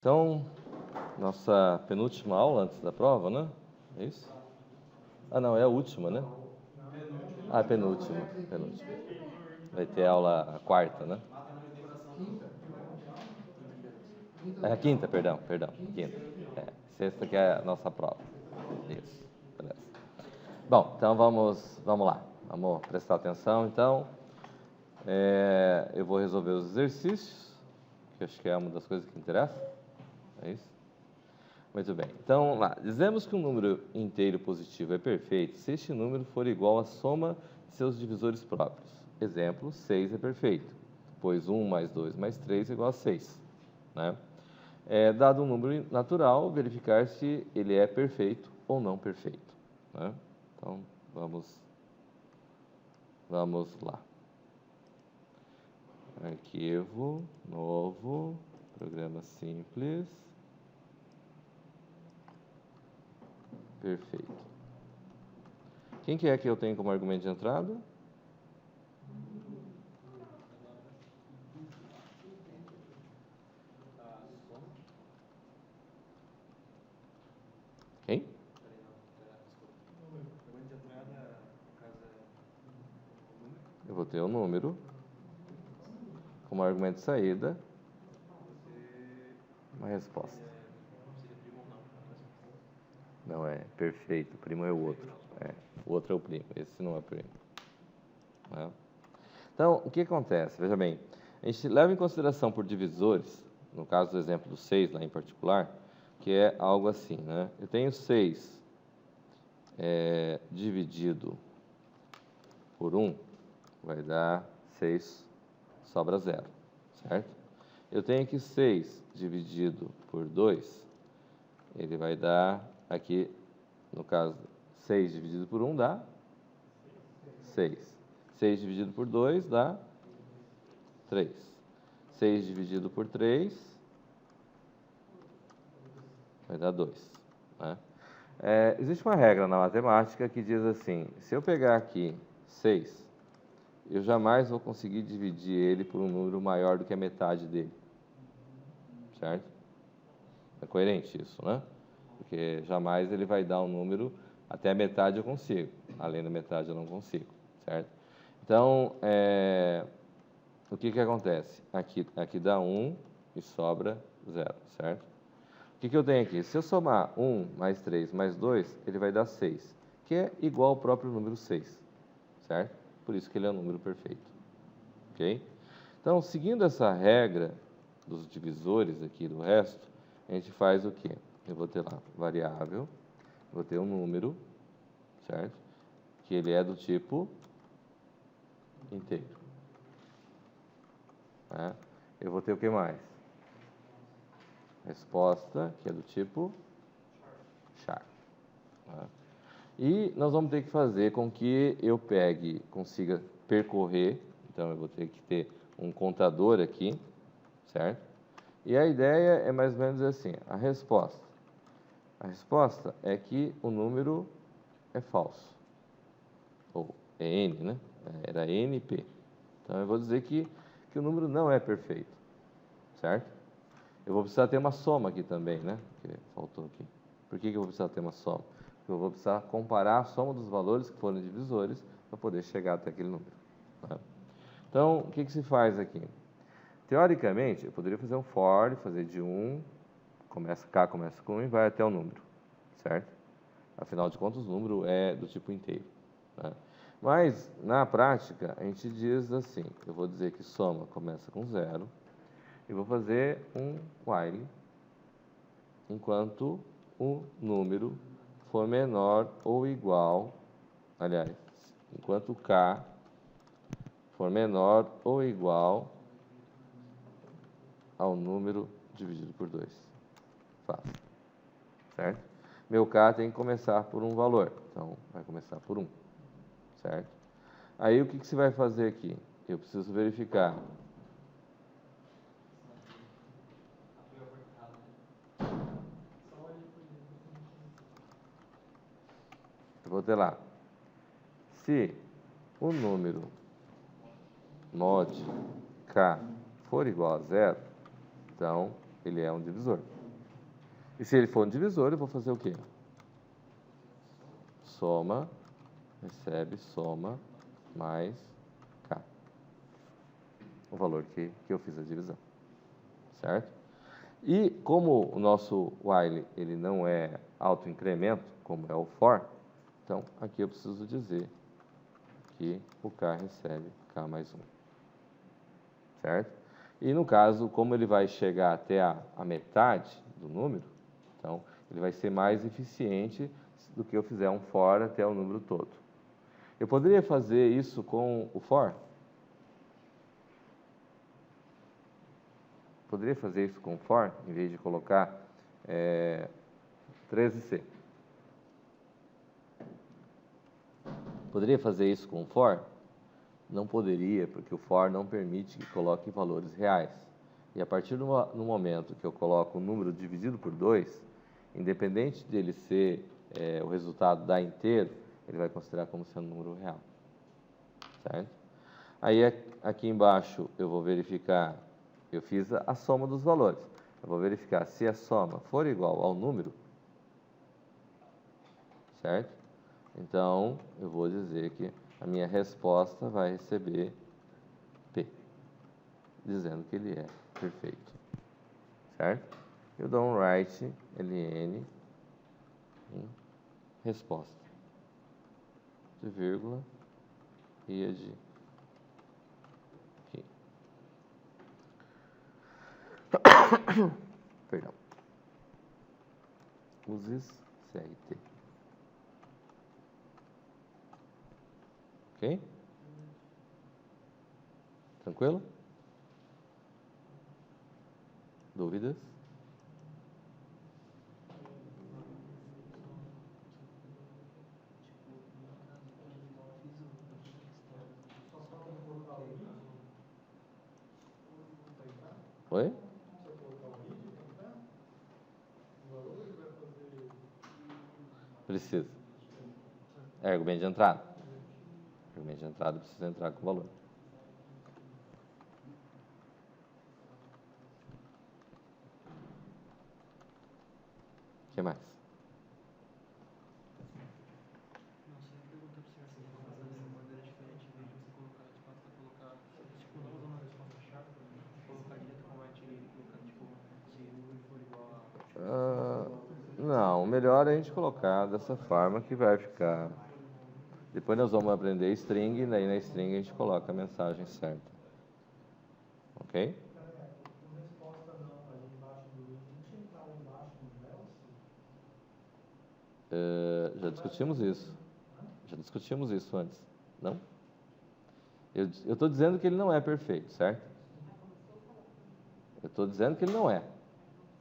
Então, nossa penúltima aula antes da prova, né? É isso? Ah, não, é a última, né? Ah, penúltima. Vai ter aula quarta, né? É a quinta, perdão, quinta. Sexta que é a nossa prova. Isso, beleza. Bom, então vamos lá. Vamos prestar atenção, então. Eu vou resolver os exercícios, que acho que é uma das coisas que interessa. É isso? Muito bem. Então, vamos lá. Dizemos que um número inteiro positivo é perfeito se este número for igual à soma de seus divisores próprios. Exemplo, 6 é perfeito, pois 1 mais 2 mais 3 é igual a 6. Né? Dado um número natural, verificar se ele é perfeito ou não perfeito. Né? Então, vamos lá. Arquivo, novo, programa simples. Perfeito. Quem que é que eu tenho como argumento de entrada? Quem? Eu vou ter o número como argumento de saída. Uma resposta. Não é perfeito, o primo é o outro. O outro é o primo, esse não é primo. Né? Então, o que acontece? Veja bem, a gente leva em consideração por divisores, no caso do exemplo do 6 lá em particular, que é algo assim, né? Eu tenho 6 dividido por 1, vai dar 6, sobra 0, certo? Eu tenho aqui 6 dividido por 2, ele vai dar aqui, no caso, 6 dividido por 1 dá 6. 6 dividido por 2 dá 3. 6 dividido por 3 vai dar 2. Né? Existe uma regra na matemática que diz assim, se eu pegar aqui 6, eu jamais vou conseguir dividir ele por um número maior do que a metade dele. Certo? É coerente isso, né? Porque jamais ele vai dar um número, até a metade eu consigo, além da metade eu não consigo, certo? Então, o que acontece? Aqui dá 1 e sobra 0, certo? O que eu tenho aqui? Se eu somar 1 mais 3 mais 2, ele vai dar 6, que é igual ao próprio número 6, certo? Por isso que ele é um número perfeito, ok? Então, seguindo essa regra dos divisores aqui do resto, a gente faz o quê? Eu vou ter lá variável, vou ter um número, certo? Que ele é do tipo inteiro. Né? Eu vou ter o que mais? Resposta, que é do tipo char. Né? E nós vamos ter que fazer com que eu consiga percorrer, então eu vou ter que ter um contador aqui, certo? E a ideia é mais ou menos assim, a resposta é que o número é falso, ou é n, né? Era np. Então eu vou dizer que o número não é perfeito, certo? Eu vou precisar ter uma soma aqui também, né? Que faltou aqui. Por que eu vou precisar ter uma soma? Porque eu vou precisar comparar a soma dos valores que foram divisores para poder chegar até aquele número. Tá? Então, o que se faz aqui? Teoricamente, eu poderia fazer um for, fazer de 1, K começa com 1 e vai até o número, certo? Afinal de contas, o número é do tipo inteiro. Né? Mas, na prática, a gente diz assim, eu vou dizer que soma começa com 0, e vou fazer um while enquanto o número for menor ou igual, aliás, enquanto K for menor ou igual ao número dividido por 2. Fácil. Certo? Meu K tem que começar por um valor, então vai começar por 1. Certo? Aí o que você vai fazer aqui? Eu preciso verificar. Eu vou ter lá. Se o número mod K for igual a 0, então ele é um divisor. E se ele for um divisor, eu vou fazer o quê? Soma, recebe, soma, mais K. O valor que eu fiz a divisão. Certo? E como o nosso while ele não é autoincremento, como é o for, então aqui eu preciso dizer que o K recebe K mais 1. Certo? E no caso, como ele vai chegar até a metade do número, então ele vai ser mais eficiente do que eu fizer um for até o número todo. Eu poderia fazer isso com o for? Poderia fazer isso com o for, em vez de colocar 13C. Poderia fazer isso com o for? Não poderia, porque o for não permite que coloque valores reais. E a partir do momento que eu coloco o número dividido por 2, independente dele ser o resultado da inteiro, ele vai considerar como sendo um número real. Certo? Aí aqui embaixo eu vou verificar, eu fiz a soma dos valores. Eu vou verificar se a soma for igual ao número, certo? Então, eu vou dizer que a minha resposta vai receber P, dizendo que ele é perfeito. Certo? Eu dou um write ln em resposta, de vírgula e a de perdão. Uses CRT. Ok? Tranquilo? Dúvidas? Oi? Precisa. É argumento de entrada. Argumento de entrada precisa entrar com valor. O que mais? Não, o melhor é a gente colocar dessa forma que vai ficar. Depois nós vamos aprender string, e daí na string a gente coloca a mensagem certa. Ok? Já discutimos isso. Já discutimos isso antes. Não? Eu estou dizendo que ele não é perfeito, certo? Eu estou dizendo que ele não é.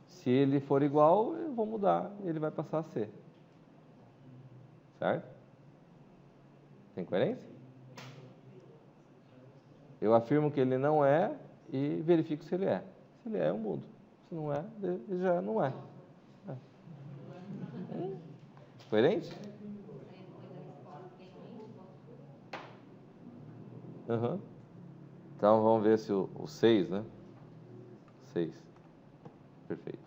Se ele for igual, eu vou mudar e ele vai passar a ser. Certo? Tem coerência? Eu afirmo que ele não é e verifico se ele é. Se ele é, eu mudo. Se não é, ele já não é. Coerente? Uhum. Então vamos ver se o 6, né? 6. Perfeito.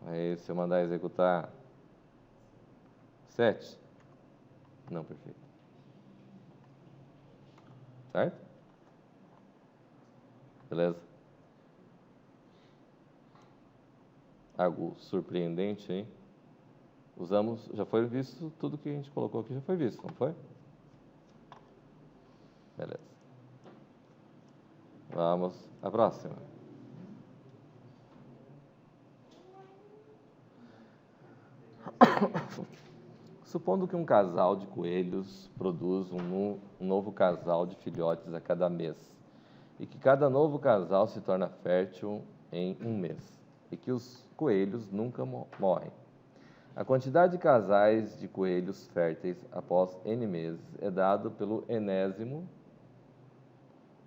Aí se eu mandar executar 7, não perfeito. Certo? Beleza? Algo surpreendente, hein? Usamos, já foi visto, tudo que a gente colocou aqui já foi visto, não foi? Beleza. Vamos à próxima. Supondo que um casal de coelhos produz um novo casal de filhotes a cada mês, e que cada novo casal se torna fértil em um mês, e que os coelhos nunca morrem. A quantidade de casais de coelhos férteis após N meses é dado pelo enésimo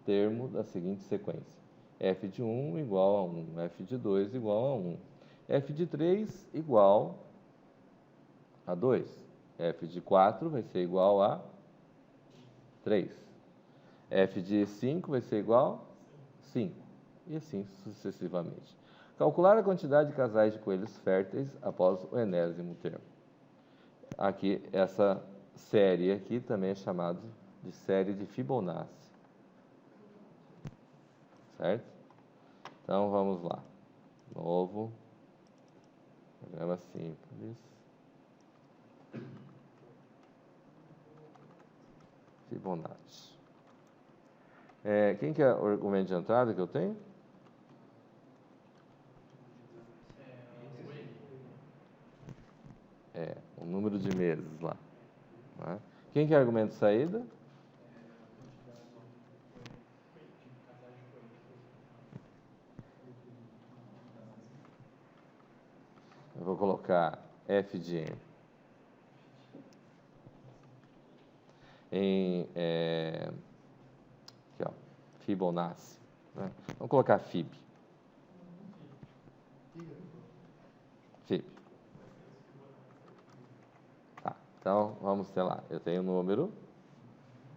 termo da seguinte sequência: f de 1 igual a 1, f de 2 igual a 1, f de 3 igual a 2, f de 4 vai ser igual a 3, f de 5 vai ser igual a 5. e assim sucessivamente. Calcular a quantidade de casais de coelhos férteis após o enésimo termo. Aqui, essa série aqui também é chamada de série de Fibonacci. Certo? Então, vamos lá. Novo. Programa simples. Fibonacci. Quem que é o argumento de entrada que eu tenho? O número de meses lá. Né? Quem que é o argumento de saída? Eu vou colocar F de N. Aqui, ó, Fibonacci. Né? Vamos colocar Fib. Fib. Tá, então vamos ter lá. Eu tenho o número.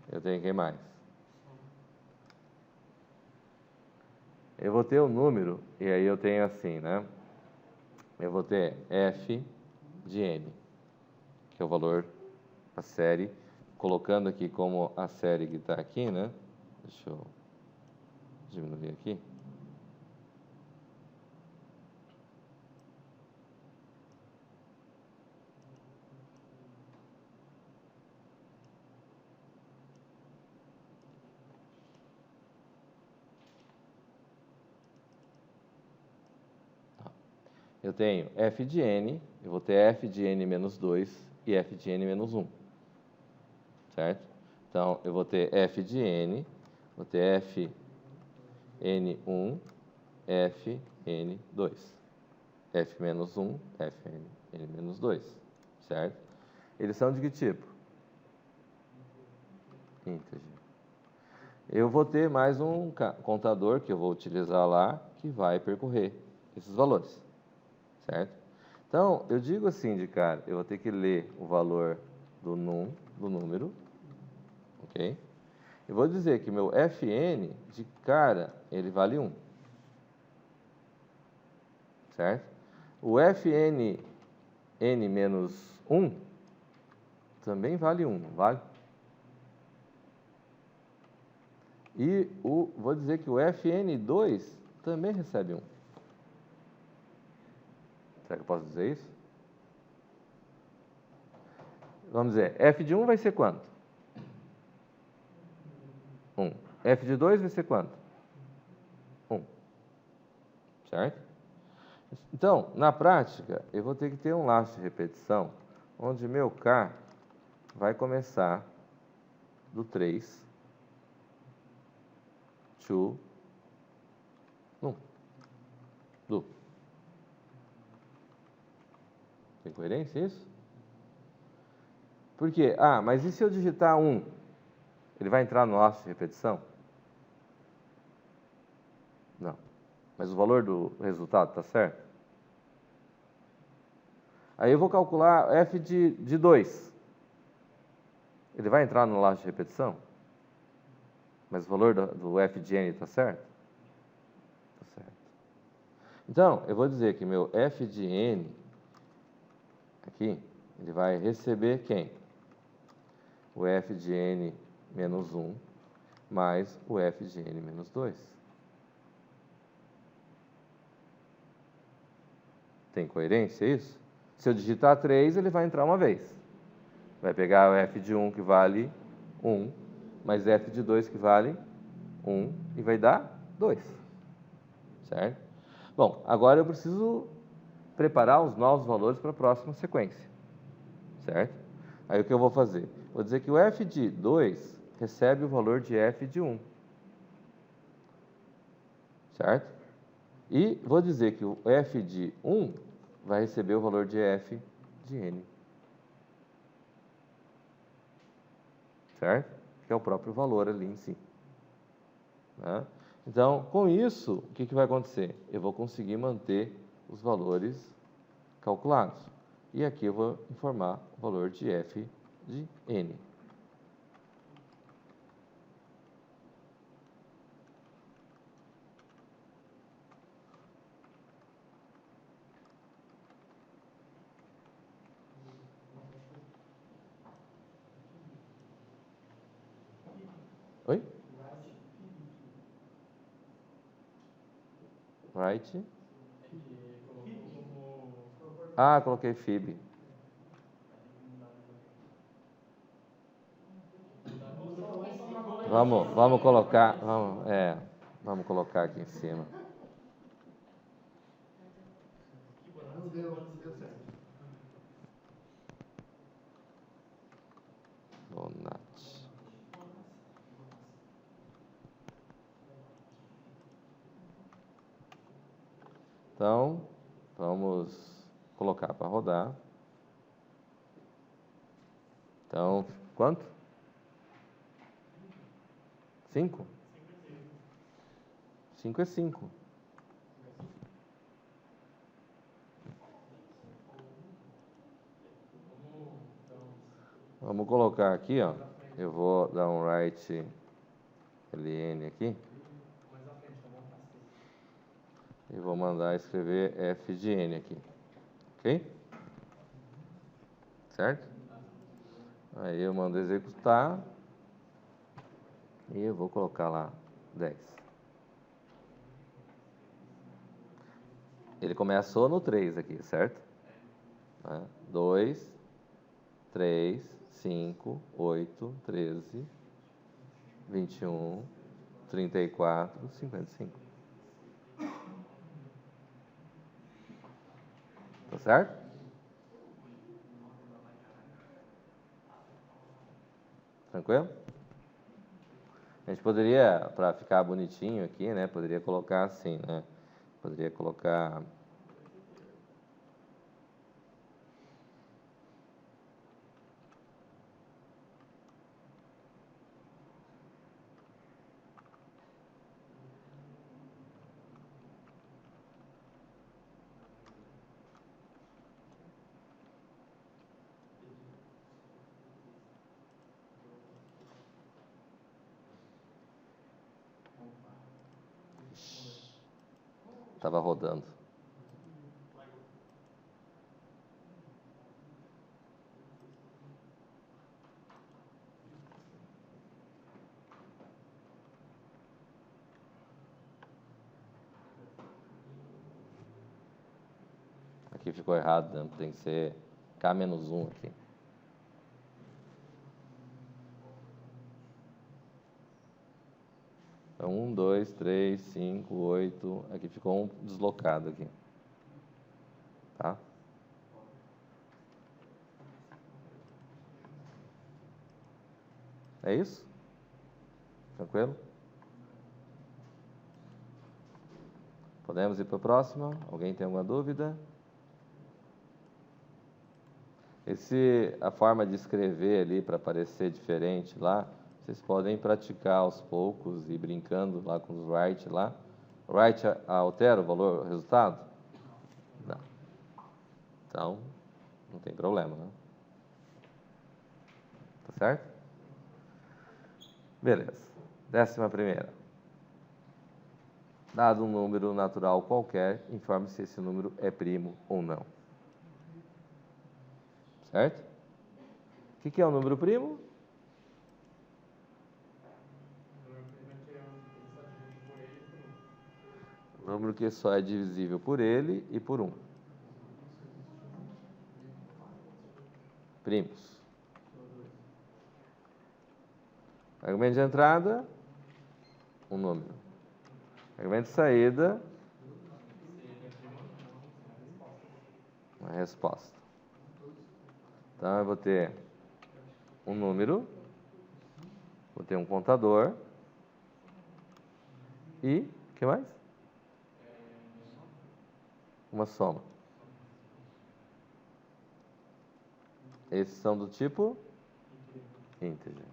Eu tenho quem mais? Eu vou ter o número, e aí eu tenho assim, né? Eu vou ter F de N, que é o valor da série. Colocando aqui como a série que está aqui, né? Deixa eu diminuir aqui. Eu tenho f de n, eu vou ter f de n menos 2 e f de n menos 1. Certo? Então, eu vou ter f de n, vou ter f n1, f n2. F menos 1, f n menos 2. Certo? Eles são de que tipo? Integer. Eu vou ter mais um contador que eu vou utilizar lá, que vai percorrer esses valores. Certo? Então, eu digo assim de cara, eu vou ter que ler o valor do número, ok? Eu vou dizer que meu Fn, de cara, ele vale 1. Certo? O Fn n menos 1 também vale 1, não vale? E vou dizer que o Fn2 também recebe 1. Será que eu posso dizer isso? Vamos dizer, f de 1 vai ser quanto? 1. F de 2 vai ser quanto? 1. Certo? Então, na prática, eu vou ter que ter um laço de repetição, onde meu K vai começar do 3 to 1. Tem coerência isso? Por quê? Ah, mas e se eu digitar 1? Ele vai entrar no laço de repetição? Não. Mas o valor do resultado está certo? Aí eu vou calcular f de 2. Ele vai entrar no laço de repetição? Mas o valor do f de n está certo? Está certo. Então, eu vou dizer que meu f de n, aqui, ele vai receber quem? O f de n menos 1 mais o f de n menos 2. Tem coerência isso? Se eu digitar 3, ele vai entrar uma vez. Vai pegar o f de 1 que vale 1, mais f de 2 que vale 1 e vai dar 2. Certo? Bom, agora eu preciso preparar os novos valores para a próxima sequência. Certo? Aí o que eu vou fazer? Vou dizer que o f de 2 recebe o valor de f de 1. Certo? E vou dizer que o f de 1 vai receber o valor de f de n. Certo? Que é o próprio valor ali em si. Né? Então, com isso, o que vai acontecer? Eu vou conseguir manter os valores calculados. E aqui eu vou informar o valor de f de n. Right. Ah, coloquei fib. Vamos colocar, vamos colocar aqui em cima. Não deu certo. Bonatti. Então, vamos colocar para rodar. Então, quanto? 5? 5 é 5. Vamos colocar aqui, ó. Eu vou dar um write ln aqui. E vou mandar escrever f de n aqui. Ok? Certo? Aí eu mando executar. E eu vou colocar lá 10. Ele começou no 3 aqui, certo? 2, 3, 5, 8, 13, 21, 34, 55. Tá certo? Tranquilo? A gente poderia, para ficar bonitinho aqui, né? Poderia colocar assim, né? Poderia colocar... Estava rodando. Aqui ficou errado, né? Tem que ser K-1 aqui. Então, 1, 2, 3, 5, 8. Aqui ficou um deslocado aqui. Tá? É isso? Tranquilo? Podemos ir para a próxima? Alguém tem alguma dúvida? A forma de escrever ali para parecer diferente lá, vocês podem praticar aos poucos e brincando lá com os write lá. Write altera o valor, o resultado? Não. Então, não tem problema, né? Tá certo? Beleza. 11ª. Dado um número natural qualquer, informe se esse número é primo ou não. Certo? O que é um número primo? O número que só é divisível por ele e por 1. Primos. Argumento de entrada, um número. Argumento de saída, uma resposta. Então, eu vou ter um número, vou ter um contador e, o que mais? Uma soma. Esses são do tipo integer.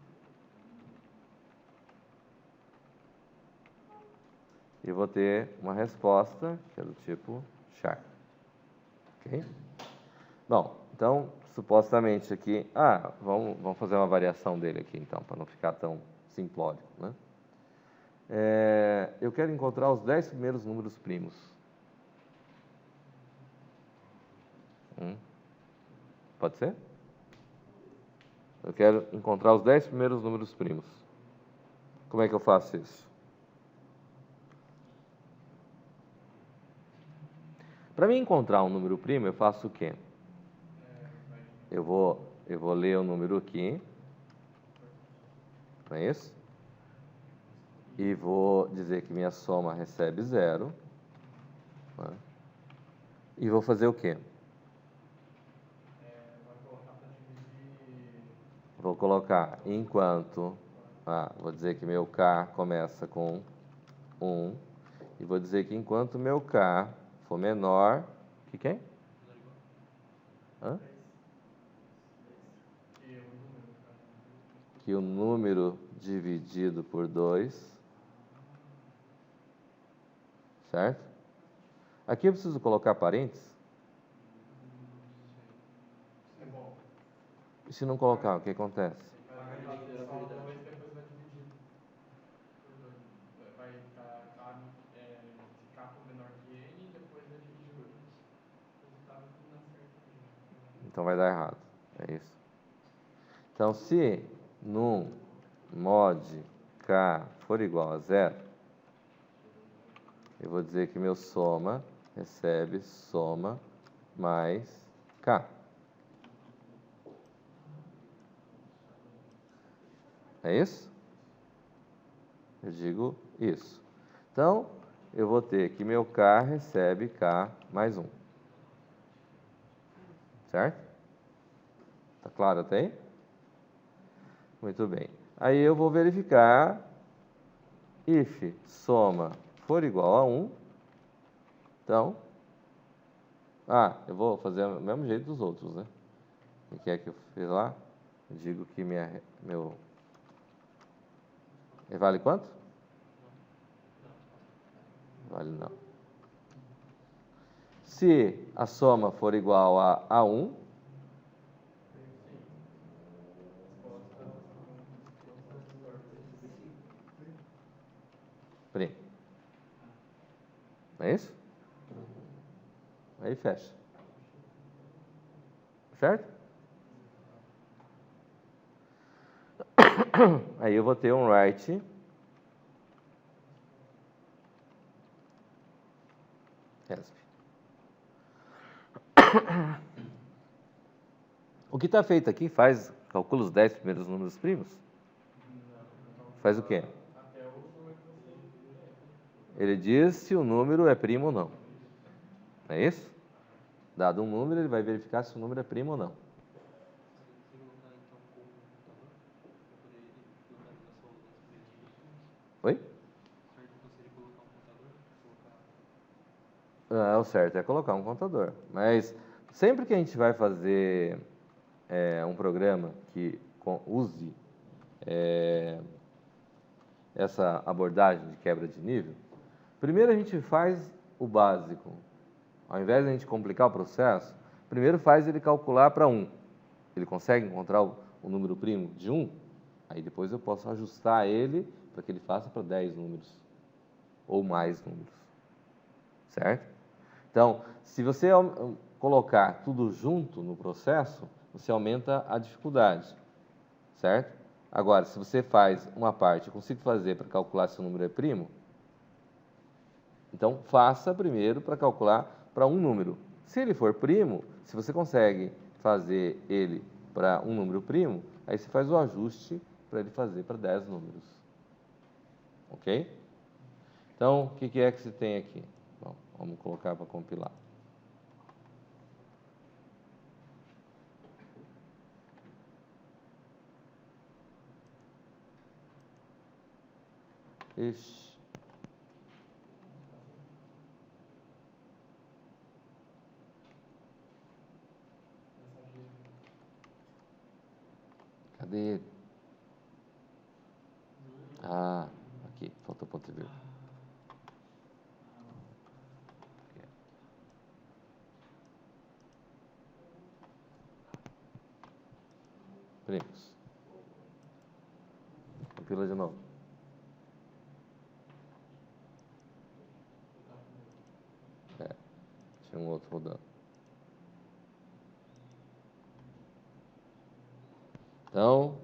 E vou ter uma resposta que é do tipo char. Ok? Bom, então, supostamente aqui... vamos fazer uma variação dele aqui, então, para não ficar tão simplório, né? Eu quero encontrar os 10 primeiros números primos. Pode ser? Eu quero encontrar os 10 primeiros números primos. Como é que eu faço isso? Para mim encontrar um número primo, eu faço o quê? Eu vou ler o número aqui, não é isso? E vou dizer que minha soma recebe 0. Né? E vou fazer o quê? Vou colocar enquanto... vou dizer que meu K começa com 1. E vou dizer que enquanto meu K for menor... Que quem? Hã? Que o número dividido por 2... Certo? Aqui eu preciso colocar parênteses. E se não colocar, o que acontece? Então vai dar errado. É isso. Então, se num mod K for igual a 0, eu vou dizer que meu soma recebe soma mais K. É isso? Eu digo isso. Então, eu vou ter que meu K recebe K mais 1. Certo? Tá claro até aí? Muito bem. Aí eu vou verificar if soma for igual a 1. Então, eu vou fazer o mesmo jeito dos outros, né? O que é que eu fiz lá? Eu digo que meu... Vale quanto? Vale não. Se a soma for igual a 1, primo. Não é isso? Aí fecha. Certo? Aí eu vou ter um write resp. O que está feito aqui calcula os 10 primeiros números primos? Faz o quê? Ele diz se o número é primo ou não. É isso? Dado um número, ele vai verificar se o número é primo ou não. Oi? O certo é colocar um contador. Mas sempre que a gente vai fazer um programa que use essa abordagem de quebra de nível, primeiro a gente faz o básico. Ao invés de a gente complicar o processo, primeiro faz ele calcular para 1. Ele consegue encontrar o número primo de 1? Aí depois eu posso ajustar ele para que ele faça para 10 números. Ou mais números. Certo? Então, se você colocar tudo junto no processo, você aumenta a dificuldade. Certo? Agora, se você faz uma parte, eu consigo fazer para calcular se o número é primo, então faça primeiro para calcular para um número. Se ele for primo, se você consegue fazer ele para um número primo, aí você faz o ajuste para ele fazer para 10 números. Ok? Então, o que é que você tem aqui? Bom, vamos colocar para compilar. Ixi. Cadê ele? Aqui, faltou ponto e vírgula. Primos. Compila de novo. Tinha um outro rodando. Então,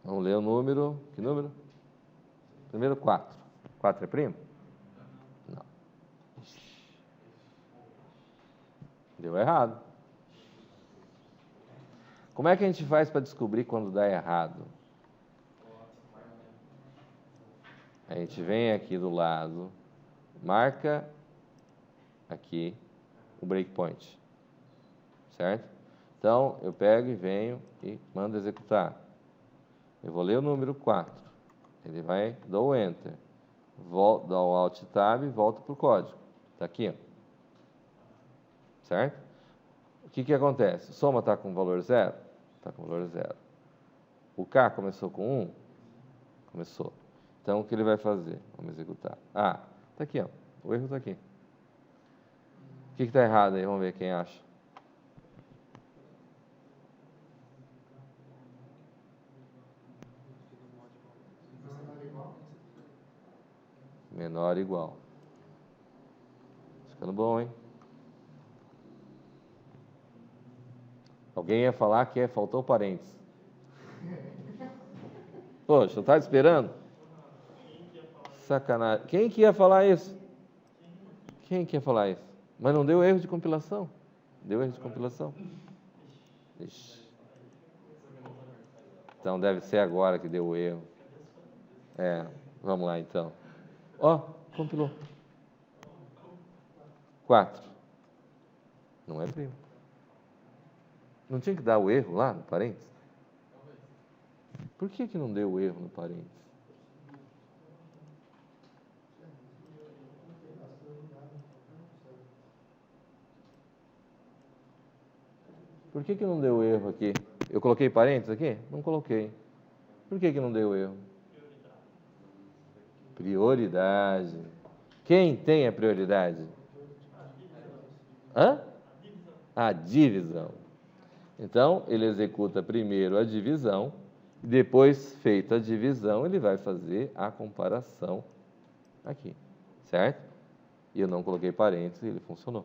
vamos ler o número. Que número? Primeiro 4. 4 é primo? Não. Deu errado. Como é que a gente faz para descobrir quando dá errado? A gente vem aqui do lado, marca aqui o breakpoint, certo? Então, eu pego e venho e mando executar. Eu vou ler o número 4. Ele vai, dou o Enter. Volto, dou o Alt Tab e volto para o código. Está aqui, ó. Certo? O que acontece? Soma está com valor 0? Está com valor 0. O K começou com 1? Começou. Então, o que ele vai fazer? Vamos executar. Ah, está aqui, ó. O erro está aqui. O que está errado aí? Vamos ver quem acha. Menor ou igual. Ficando bom, hein? Alguém ia falar que faltou parênteses. Poxa, eu estava esperando. Sacanagem. Quem que ia falar isso? Quem que ia falar isso? Mas não deu erro de compilação? Deu erro de compilação? Ixi. Então deve ser agora que deu o erro. Vamos lá então. Ó, compilou. 4. Não é primo. Não tinha que dar o erro lá no parênteses? Por que não deu o erro no parênteses? Por que não deu erro aqui? Eu coloquei parênteses aqui? Não coloquei. Por que não deu erro? Prioridade. Quem tem a prioridade? Hã? A divisão. Então, ele executa primeiro a divisão, e depois, feita a divisão, ele vai fazer a comparação aqui, certo? E eu não coloquei parênteses, ele funcionou.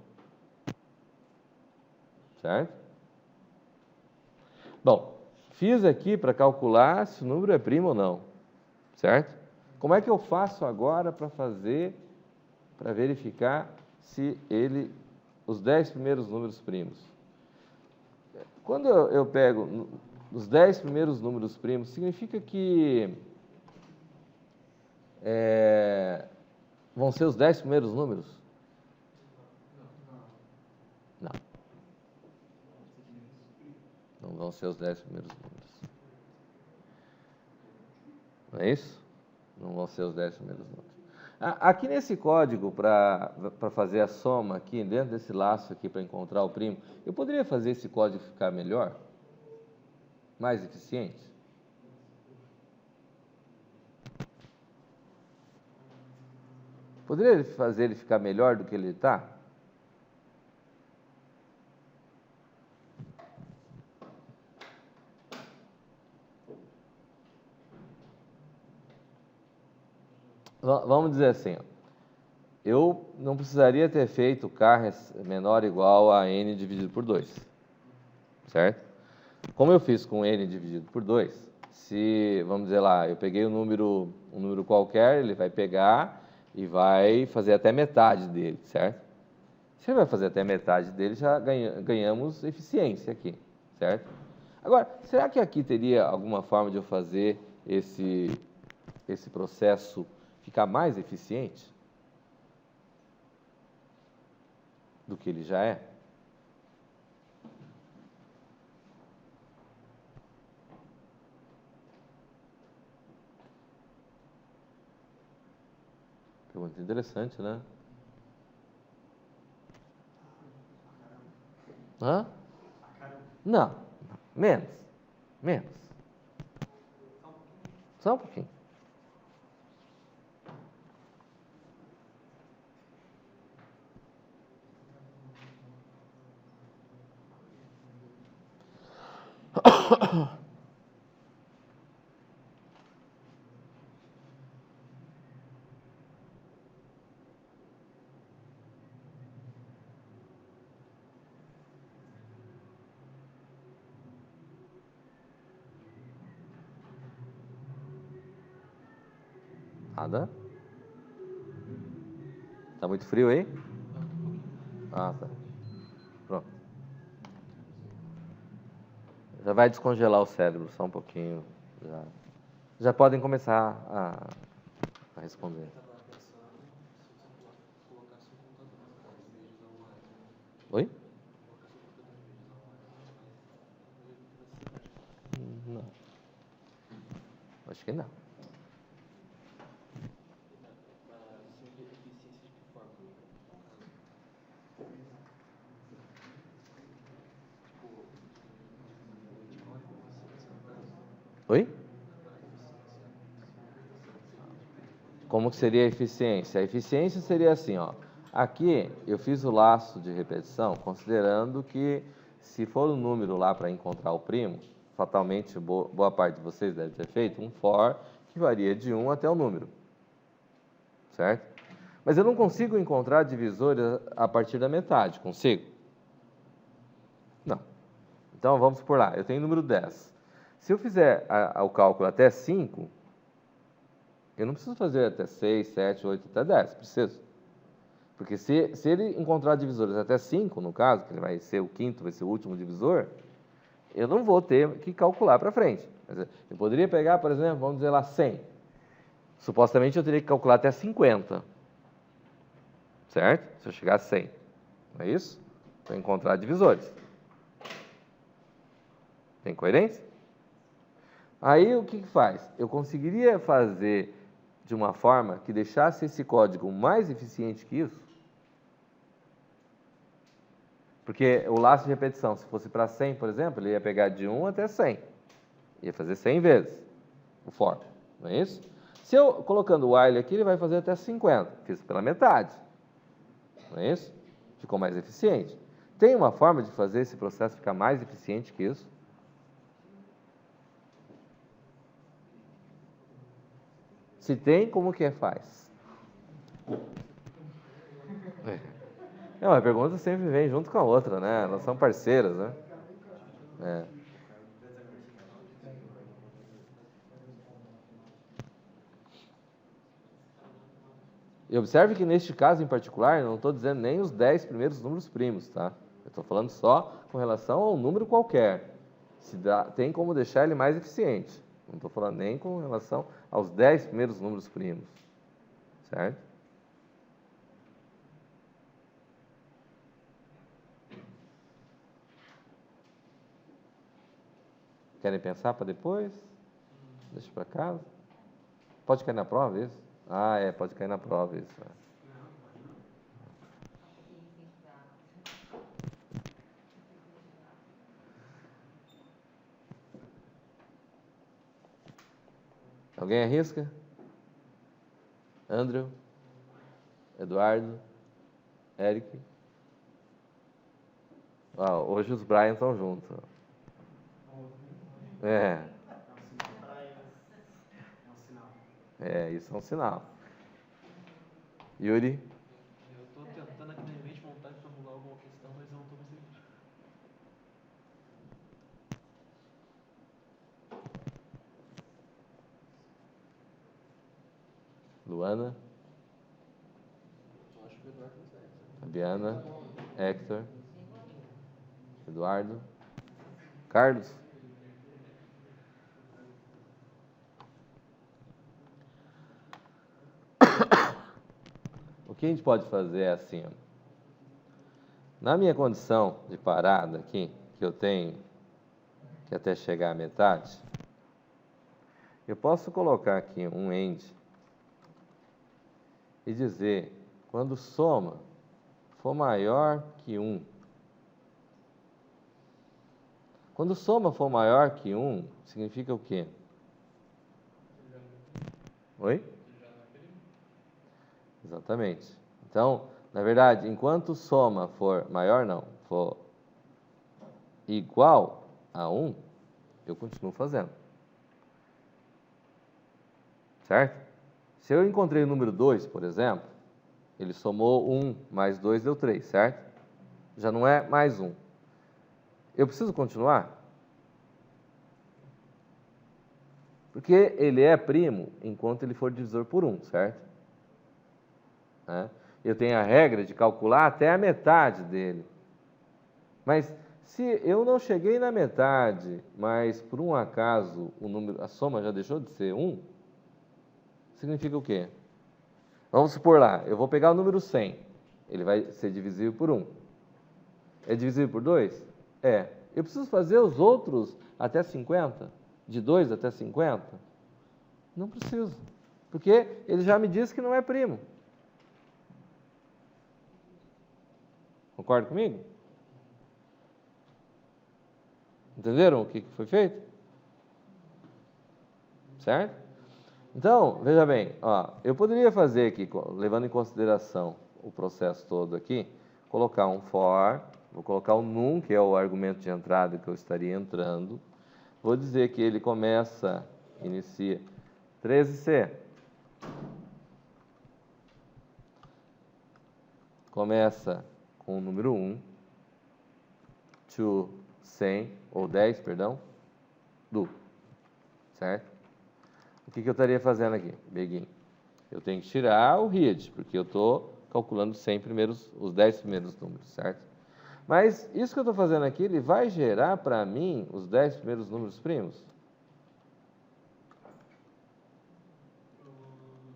Certo? Bom, fiz aqui para calcular se o número é primo ou não, certo? Como é que eu faço agora para verificar se os 10 primeiros números primos? Quando eu pego os 10 primeiros números primos, significa que vão ser os 10 primeiros números? Não. Não vão ser os 10 primeiros números. Não é isso? Não vão ser os 10 primeiros números. Aqui nesse código, para fazer a soma, aqui dentro desse laço aqui, para encontrar o primo, eu poderia fazer esse código ficar melhor? Mais eficiente? Poderia fazer ele ficar melhor do que ele está? Vamos dizer assim, ó. Eu não precisaria ter feito K menor ou igual a N dividido por 2, certo? Como eu fiz com N dividido por 2, se, vamos dizer lá, eu peguei um número qualquer, ele vai pegar e vai fazer até metade dele, certo? Se ele vai fazer até metade dele, já ganhamos eficiência aqui, certo? Agora, será que aqui teria alguma forma de eu fazer esse processo ficar mais eficiente do que ele já é? Pergunta interessante, né? Hã? Não, menos. Só um pouquinho. Nada? Tá muito frio aí? Ah, tá. Pronto. Já vai descongelar o cérebro, só um pouquinho. Já podem começar a responder. Oi? Não. Acho que não. Oi? Como que seria a eficiência? A eficiência seria assim, ó. Aqui eu fiz o laço de repetição considerando que se for um número lá para encontrar o primo, fatalmente boa parte de vocês deve ter feito um for que varia de 1 até o número. Certo? Mas eu não consigo encontrar divisores a partir da metade, consigo? Não. Então vamos por lá, eu tenho o número 10. Se eu fizer o cálculo até 5, eu não preciso fazer até 6, 7, 8, até 10, preciso. Porque se ele encontrar divisores até 5, no caso, que ele vai ser o quinto, vai ser o último divisor, eu não vou ter que calcular para frente. Eu poderia pegar, por exemplo, vamos dizer lá 100. Supostamente eu teria que calcular até 50. Certo? Se eu chegar a 100. Não é isso? Para encontrar divisores. Tem coerência? Aí o que faz? Eu conseguiria fazer de uma forma que deixasse esse código mais eficiente que isso? Porque o laço de repetição, se fosse para 100, por exemplo, ele ia pegar de 1 até 100. Ia fazer 100 vezes o for. Não é isso? Se eu colocando o while aqui, ele vai fazer até 50. Fiz pela metade. Não é isso? Ficou mais eficiente. Tem uma forma de fazer esse processo ficar mais eficiente que isso? Se tem, como que faz? Uma pergunta sempre vem junto com a outra, né? Elas são parceiras, né? E observe que neste caso em particular, eu não estou dizendo nem os 10 primeiros números primos, tá? Eu estou falando só com relação ao número qualquer. Tem como deixar ele mais eficiente. Não estou falando nem com relação aos 10 primeiros números primos. Certo? Querem pensar para depois? Deixa para casa. Pode cair na prova isso? Pode cair na prova isso. Alguém arrisca? Andrew? Eduardo? Eric? Hoje os Brian estão juntos. Isso é um sinal. Yuri? Eu estou tentando aqui na minha mente montar e formular alguma questão, mas eu não estou conseguindo. Luana? Eu acho que o Eduardo consegue. Fabiana? Hector? Eduardo? Carlos? O que a gente pode fazer é assim, ó. Na minha condição de parada aqui, que eu tenho que até chegar à metade, eu posso colocar aqui um end e dizer, quando soma for maior que 1. Quando soma for maior que 1, significa o quê? Oi? Exatamente. Então, na verdade, enquanto soma for maior, não, for igual a 1, eu continuo fazendo. Certo? Se eu encontrei o número 2, por exemplo, ele somou 1 mais 2 deu 3, certo? Já não é mais 1. Eu preciso continuar? Porque ele é primo enquanto ele for divisor por 1, certo? Eu tenho a regra de calcular até a metade dele. Mas Se eu não cheguei na metade, mas por um acaso a soma já deixou de ser 1, significa o quê? Vamos supor lá, eu vou pegar o número 100, ele vai ser divisível por 1. É divisível por 2? É. Eu preciso fazer os outros até 50? De 2 até 50? Não preciso, porque ele já me disse que não é primo. Concorda comigo? Entenderam o que foi feito? Certo? Então, veja bem, ó, eu poderia fazer aqui, levando em consideração o processo todo aqui, colocar um for, vou colocar o num, que é o argumento de entrada que eu estaria entrando, vou dizer que ele inicia 13C, começa com o número 1, to 100, ou 10, perdão, do, certo? O que eu estaria fazendo aqui? Begin. Eu tenho que tirar o read, porque eu estou calculando os 10 primeiros números, certo? Mas isso que eu estou fazendo aqui, ele vai gerar para mim os 10 primeiros números primos?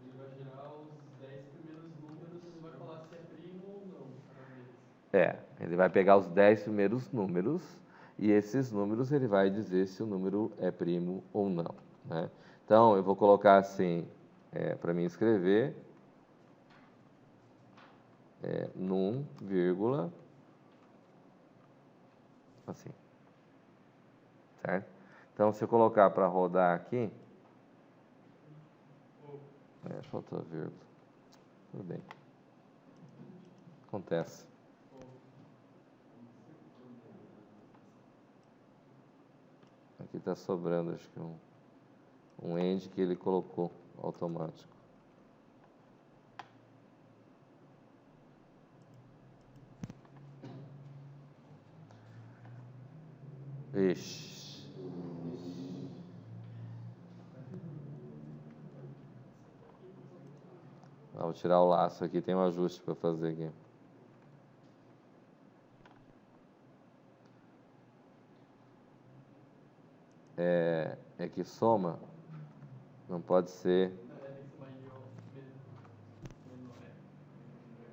Ele vai gerar os 10 primeiros números e vai falar se é primo ou não, cada vez. Ele vai pegar os 10 primeiros números e esses números ele vai dizer se o número é primo ou não, né? Então, eu vou colocar assim, para mim escrever, num, vírgula, assim, certo? Então, se eu colocar para rodar aqui, faltou a vírgula, tudo bem, acontece. Aqui está sobrando, acho que um end que ele colocou automático. Ixi. Vou tirar o laço aqui, tem um ajuste para fazer aqui. É que soma não pode ser.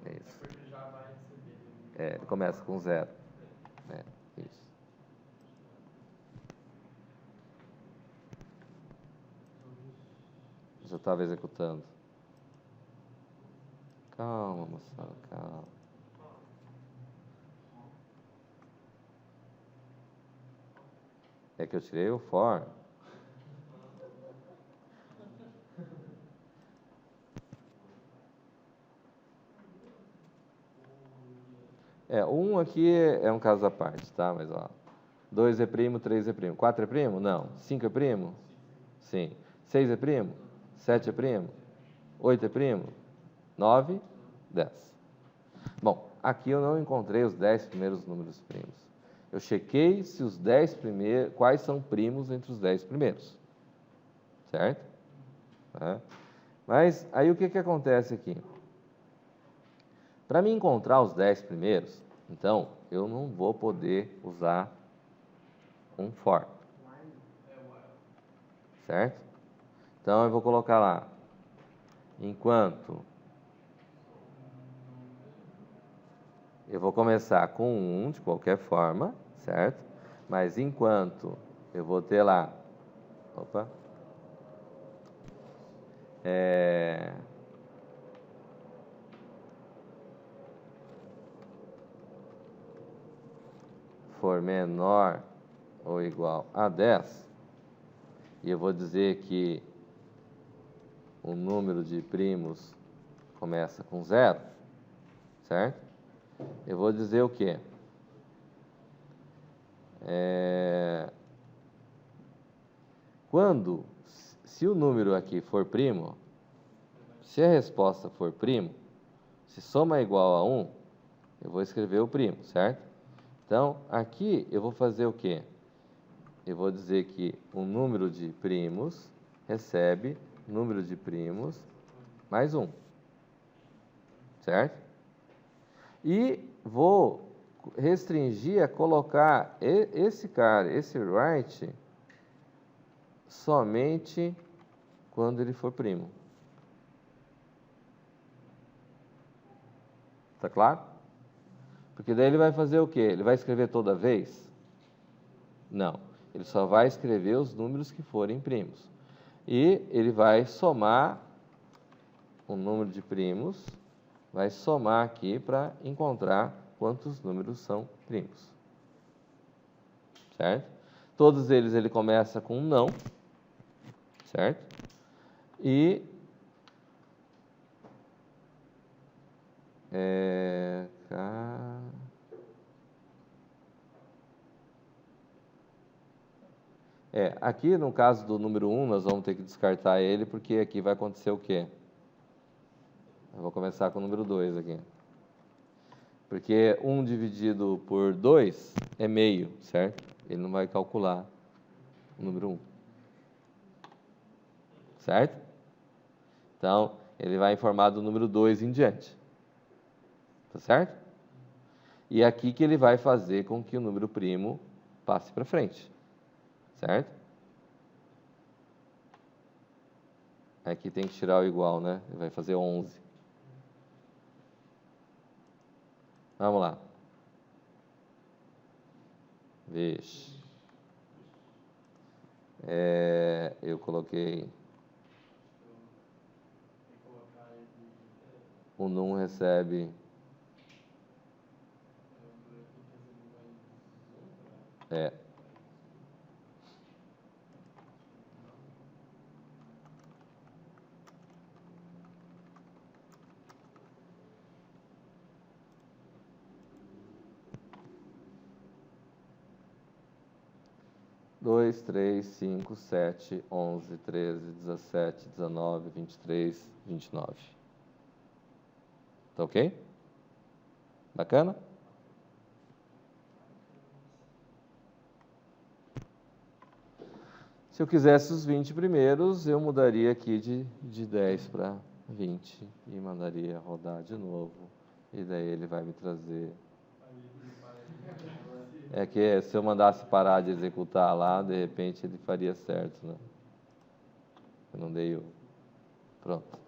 É isso. Porque já vai receber. Ele começa com 0. Isso. Já estava executando. Calma, moçada, calma. É que eu tirei o for. Um aqui é um caso à parte, tá? Mas, ó, 2 é primo, 3 é primo. 4 é primo? Não. 5 é primo? Sim. 6 é primo? 7 é primo? 8 é primo? 9? 10. Bom, aqui eu não encontrei os 10 primeiros números primos. Eu chequei se os 10 primeiros, quais são primos entre os 10 primeiros. Certo? Mas aí o que acontece aqui? Para mim encontrar os 10 primeiros, então, eu não vou poder usar um for. Certo? Então, eu vou colocar lá, enquanto eu vou começar com 1 de qualquer forma, certo? Mas enquanto eu vou ter lá, for menor ou igual a 10, e eu vou dizer que o número de primos começa com 0, certo? Eu vou dizer o quê? Se o número aqui for primo, se a resposta for primo, se soma é igual a 1, eu vou escrever o primo, certo? Então, aqui eu vou fazer o quê? Eu vou dizer que o número de primos recebe número de primos mais 1, certo? E vou restringir a colocar esse cara, esse right, somente quando ele for primo. Tá claro? Porque daí ele vai fazer o quê? Ele vai escrever toda vez? Não. Ele só vai escrever os números que forem primos. E ele vai somar o número de primos, vai somar aqui para encontrar quantos números são primos. Certo? Todos eles ele começa com um não, certo? E aqui no caso do número 1, nós vamos ter que descartar ele, porque aqui vai acontecer o quê? Eu vou começar com o número 2 aqui. Porque 1 dividido por 2 é meio, certo? Ele não vai calcular o número 1. Certo? Então, ele vai informar do número 2 em diante. Tá certo? E é aqui que ele vai fazer com que o número primo passe para frente. Certo? Aqui tem que tirar o igual, né? Ele vai fazer 11. Vamos lá. Vixe. Eu coloquei... O num recebe... Dois, 3, 5, 7, 11, 13, 17, 19, 23, 29. Tá ok? Bacana? Se eu quisesse os 20 primeiros, eu mudaria aqui de 10 para 20 e mandaria rodar de novo. E daí ele vai me trazer... É que se eu mandasse parar de executar lá, de repente ele faria certo, né? Eu não dei o... Pronto.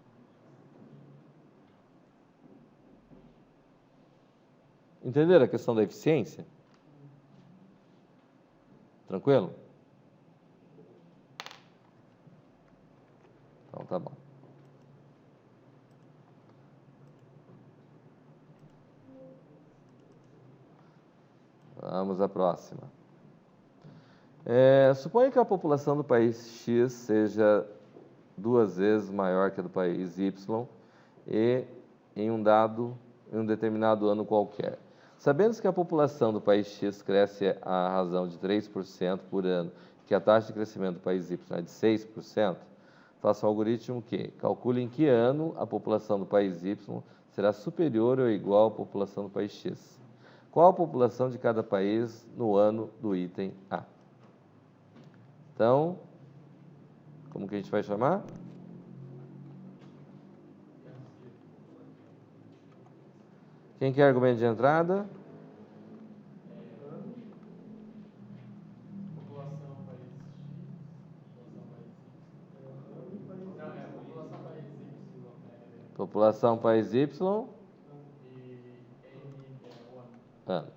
Entenderam a questão da eficiência? Tranquilo? Então tá bom. Vamos à próxima. Suponha que a população do país X seja 2 vezes maior que a do país Y e em um determinado ano qualquer. Sabendo que a população do país X cresce à razão de 3% por ano, que a taxa de crescimento do país Y é de 6%, faça um algoritmo que calcule em que ano a população do país Y será superior ou igual à população do país X. Qual a população de cada país no ano do item A? Então, como que a gente vai chamar? Quem quer argumento de entrada? População país X, população país Y. População país Y. E N é o ano. Ano.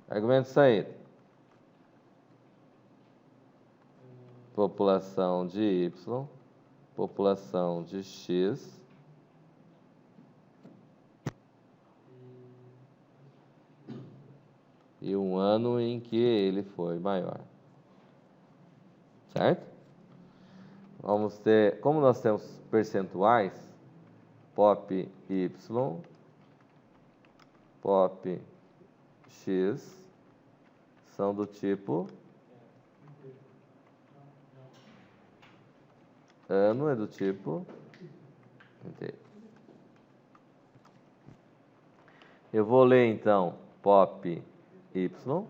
Argumento de saída. População de Y. População de X. E um ano em que ele foi maior. Certo? Vamos ter, como nós temos percentuais, pop Y, pop X, são do tipo... Ano é do tipo inteiro. Eu vou ler então pop Y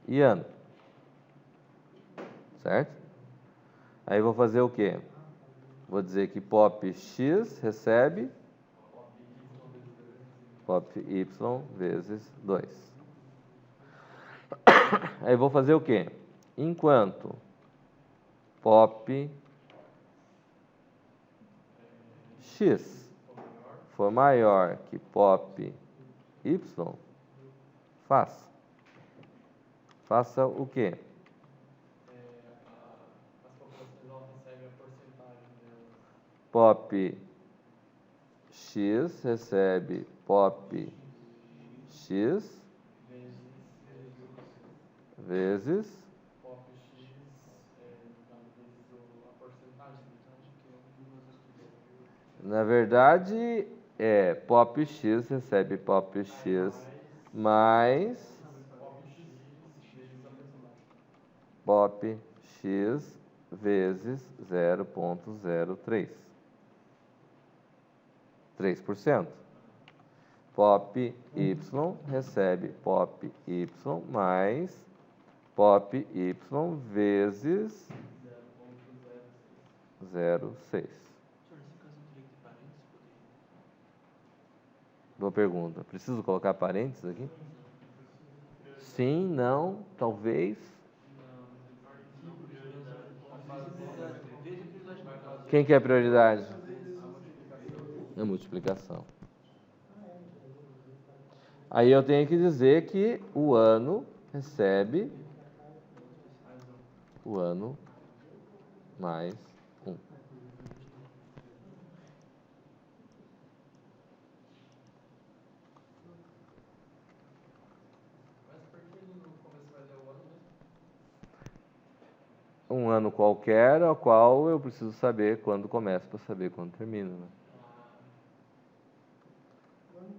e ano. Certo? Aí vou fazer o quê? Vou dizer que pop X recebe pop y vezes 2. Aí vou fazer o quê? Enquanto pop x for maior que pop y, faça o quê? As populações elas recebem a porcentagem delas. Pop x recebe pop x vezes Pop X, no caso, vezes a porcentagem, que é 1,02. na verdade é pop x recebe pop x mais Pop X vezes a porcentagem. pop x vezes 0,03. 3%. Pop y recebe pop y mais pop y vezes 0,06. Senhor, nesse caso não teria que ter parênteses? Boa pergunta. Preciso colocar parênteses aqui? Sim, não, talvez. Quem quer prioridade? A multiplicação. Aí eu tenho que dizer que o ano recebe o ano mais 1. Mas por que no começo vai ler o ano mesmo? Um ano qualquer, ao qual eu preciso saber quando começa para saber quando termina. Né?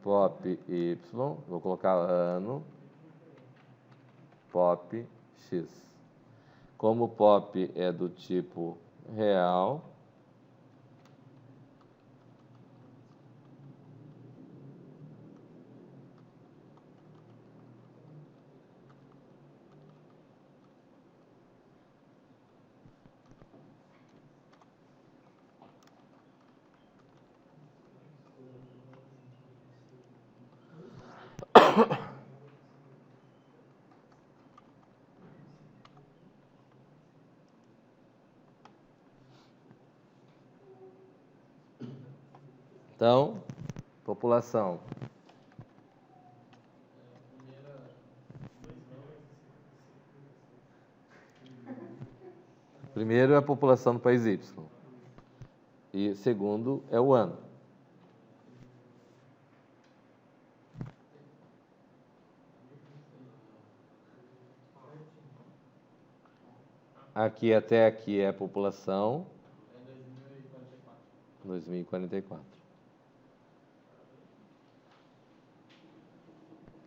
Pop y, vou colocar ano, pop x. Como pop é do tipo real, então, população. Primeiro é a população do país Y. E segundo é o ano. Aqui até aqui é a população. É 2044.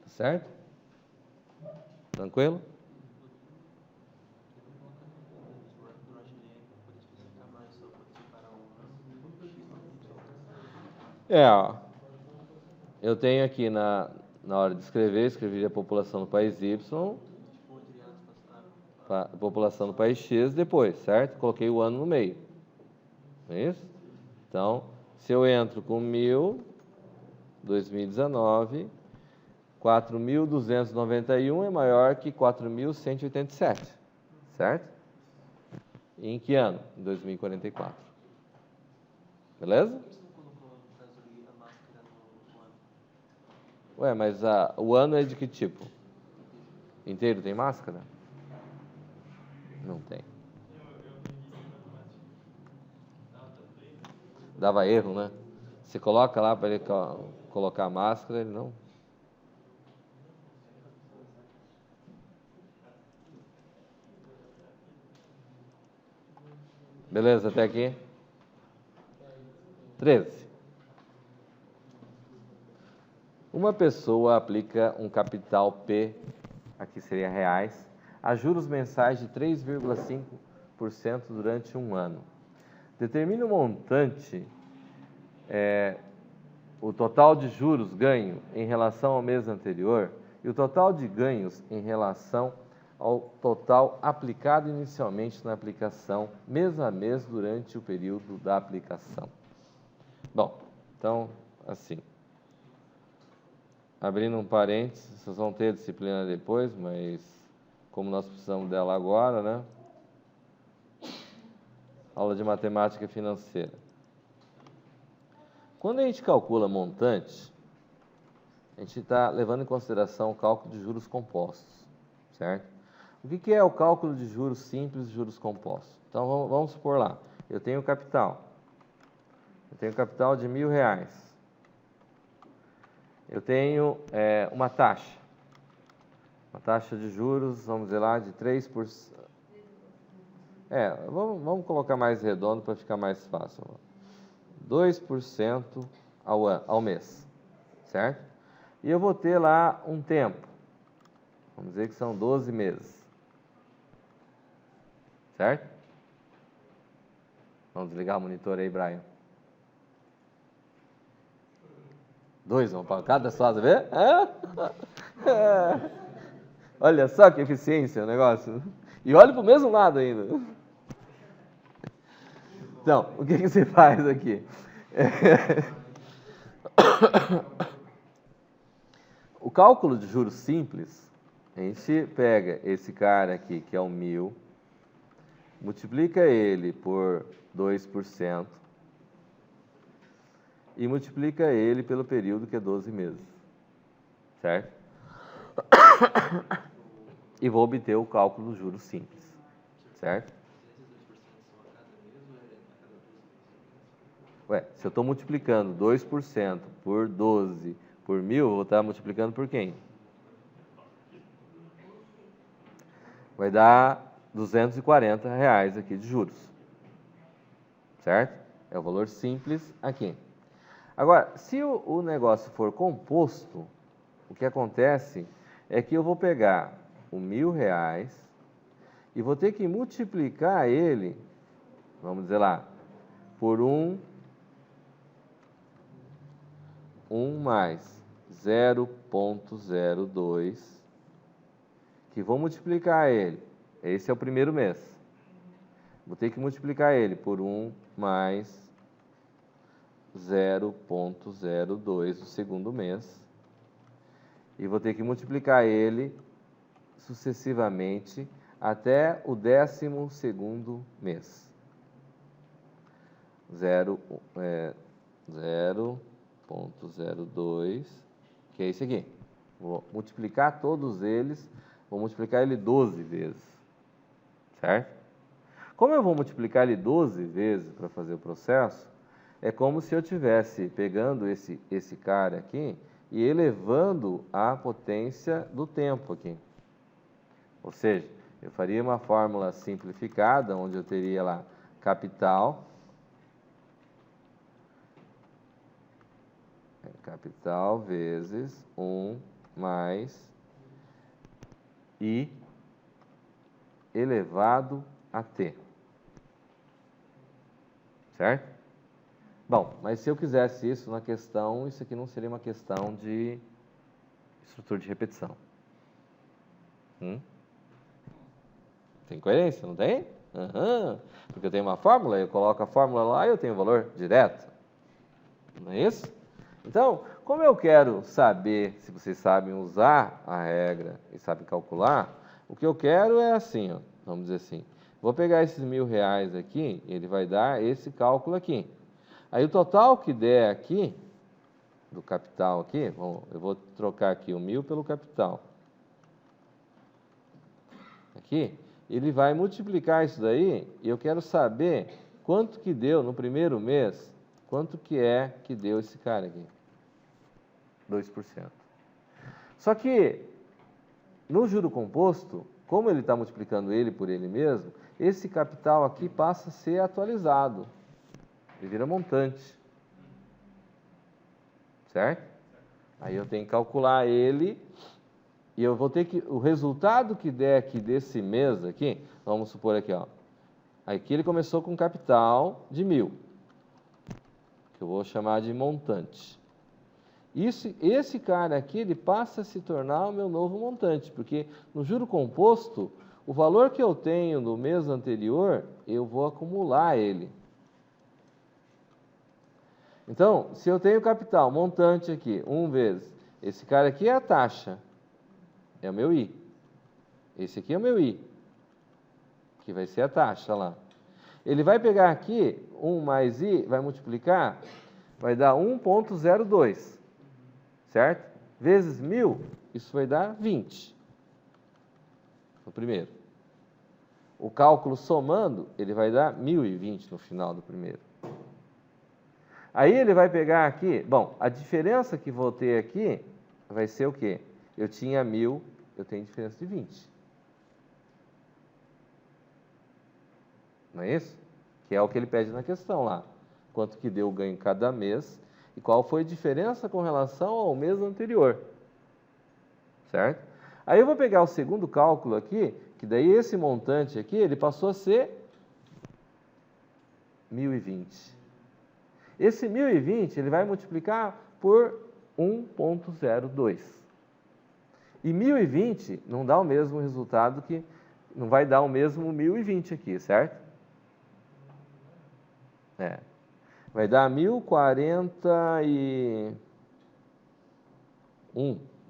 Tá certo? Tranquilo? Ó. Eu tenho aqui na hora de escrever, escrevi a população do país Y, a população do país X depois, certo? Coloquei o ano no meio. Não é isso? Então, se eu entro com 2019, 4.291 é maior que 4.187, certo? E em que ano? Em 2044. Beleza? Ué, mas o ano é de que tipo? Inteiro tem máscara? Não tem. Dava erro, né? Você coloca lá para ele colocar a máscara, ele não. Beleza, até aqui? 13. Uma pessoa aplica um capital P, aqui seria reais, a juros mensais de 3,5% durante um ano. Determina o montante, o total de juros ganho em relação ao mês anterior e o total de ganhos em relação ao total aplicado inicialmente na aplicação, mês a mês, durante o período da aplicação. Bom, então, assim. abrindo um parênteses, vocês vão ter disciplina depois, mas como nós precisamos dela agora, né? Aula de matemática financeira. Quando a gente calcula montante, a gente está levando em consideração o cálculo de juros compostos, certo? O que é o cálculo de juros simples e juros compostos? Então, vamos supor lá, eu tenho capital. Eu tenho capital de R$1.000. Eu tenho uma taxa de juros, vamos dizer lá, de 3%. Vamos colocar mais redondo para ficar mais fácil. 2% ao mês, certo? E eu vou ter lá um tempo, vamos dizer que são 12 meses, certo? Vamos desligar o monitor aí, Brian. 2, vamos para cada só, ver? Olha só que eficiência o negócio. E olha para o mesmo lado ainda. Então, o que você faz aqui? O cálculo de juros simples, a gente pega esse cara aqui, que é o 1.000, multiplica ele por 2% e multiplica ele pelo período, que é 12 meses, certo? E vou obter o cálculo dos juros simples, certo? Se eu estou multiplicando 2% por 12 por 1.000, eu vou estar multiplicando por quem? Vai dar R$240 aqui de juros, certo? É o valor simples aqui. Agora, se o negócio for composto, o que acontece é que eu vou pegar o R$1.000 e vou ter que multiplicar ele, vamos dizer lá, por 1 mais 0,02, que vou multiplicar ele. Esse é o primeiro mês. Vou ter que multiplicar ele por 1 mais 0,02 do segundo mês. E vou ter que multiplicar ele sucessivamente até o 12º mês. 0,02, que é esse aqui. Vou multiplicar todos eles, vou multiplicar ele 12 vezes, certo? Como eu vou multiplicar ele 12 vezes para fazer o processo, é como se eu estivesse pegando esse cara aqui e elevando a potência do tempo aqui. Ou seja, eu faria uma fórmula simplificada, onde eu teria lá capital vezes 1 mais I elevado a T. Certo? Bom, mas se eu quisesse isso na questão, isso aqui não seria uma questão de estrutura de repetição. Tem coerência, não tem? Porque eu tenho uma fórmula, eu coloco a fórmula lá e eu tenho o valor direto. Não é isso? Então, como eu quero saber se vocês sabem usar a regra e sabem calcular, o que eu quero é assim, ó, vamos dizer assim, vou pegar esses R$1.000 aqui, ele vai dar esse cálculo aqui. Aí o total que der aqui, do capital aqui, eu vou trocar aqui o 1.000 pelo capital. Aqui, ele vai multiplicar isso daí, e eu quero saber quanto que deu no primeiro mês, quanto que deu esse cara aqui. 2%. Só que, no juro composto, como ele está multiplicando ele por ele mesmo, esse capital aqui passa a ser atualizado. Ele vira montante. Certo? Aí eu tenho que calcular ele, e eu vou ter que, o resultado que der aqui desse mês aqui, vamos supor aqui, ó. Aqui ele começou com capital de 1.000, que eu vou chamar de montante. Esse cara aqui, ele passa a se tornar o meu novo montante, porque no juro composto, o valor que eu tenho no mês anterior, eu vou acumular ele. Então, se eu tenho capital montante aqui, 1 vezes Esse cara aqui é a taxa, é o meu I. Esse aqui é o meu I, que vai ser a taxa lá. Ele vai pegar aqui, 1 mais I, vai multiplicar, vai dar 1,02, certo? Vezes 1.000, isso vai dar 20. No primeiro. O cálculo somando, ele vai dar 1.020 no final do primeiro. Aí ele vai pegar aqui, bom, a diferença que vou ter aqui vai ser o quê? Eu tinha 1.000, eu tenho diferença de 20. Não é isso? Que é o que ele pede na questão lá. Quanto que deu o ganho cada mês e qual foi a diferença com relação ao mês anterior. Certo? Aí eu vou pegar o segundo cálculo aqui, que daí esse montante aqui, ele passou a ser 1.020. Esse 1.020, ele vai multiplicar por 1,02. E 1.020 não dá o mesmo resultado que... Não vai dar o mesmo 1.020 aqui, certo? É. Vai dar 1.041.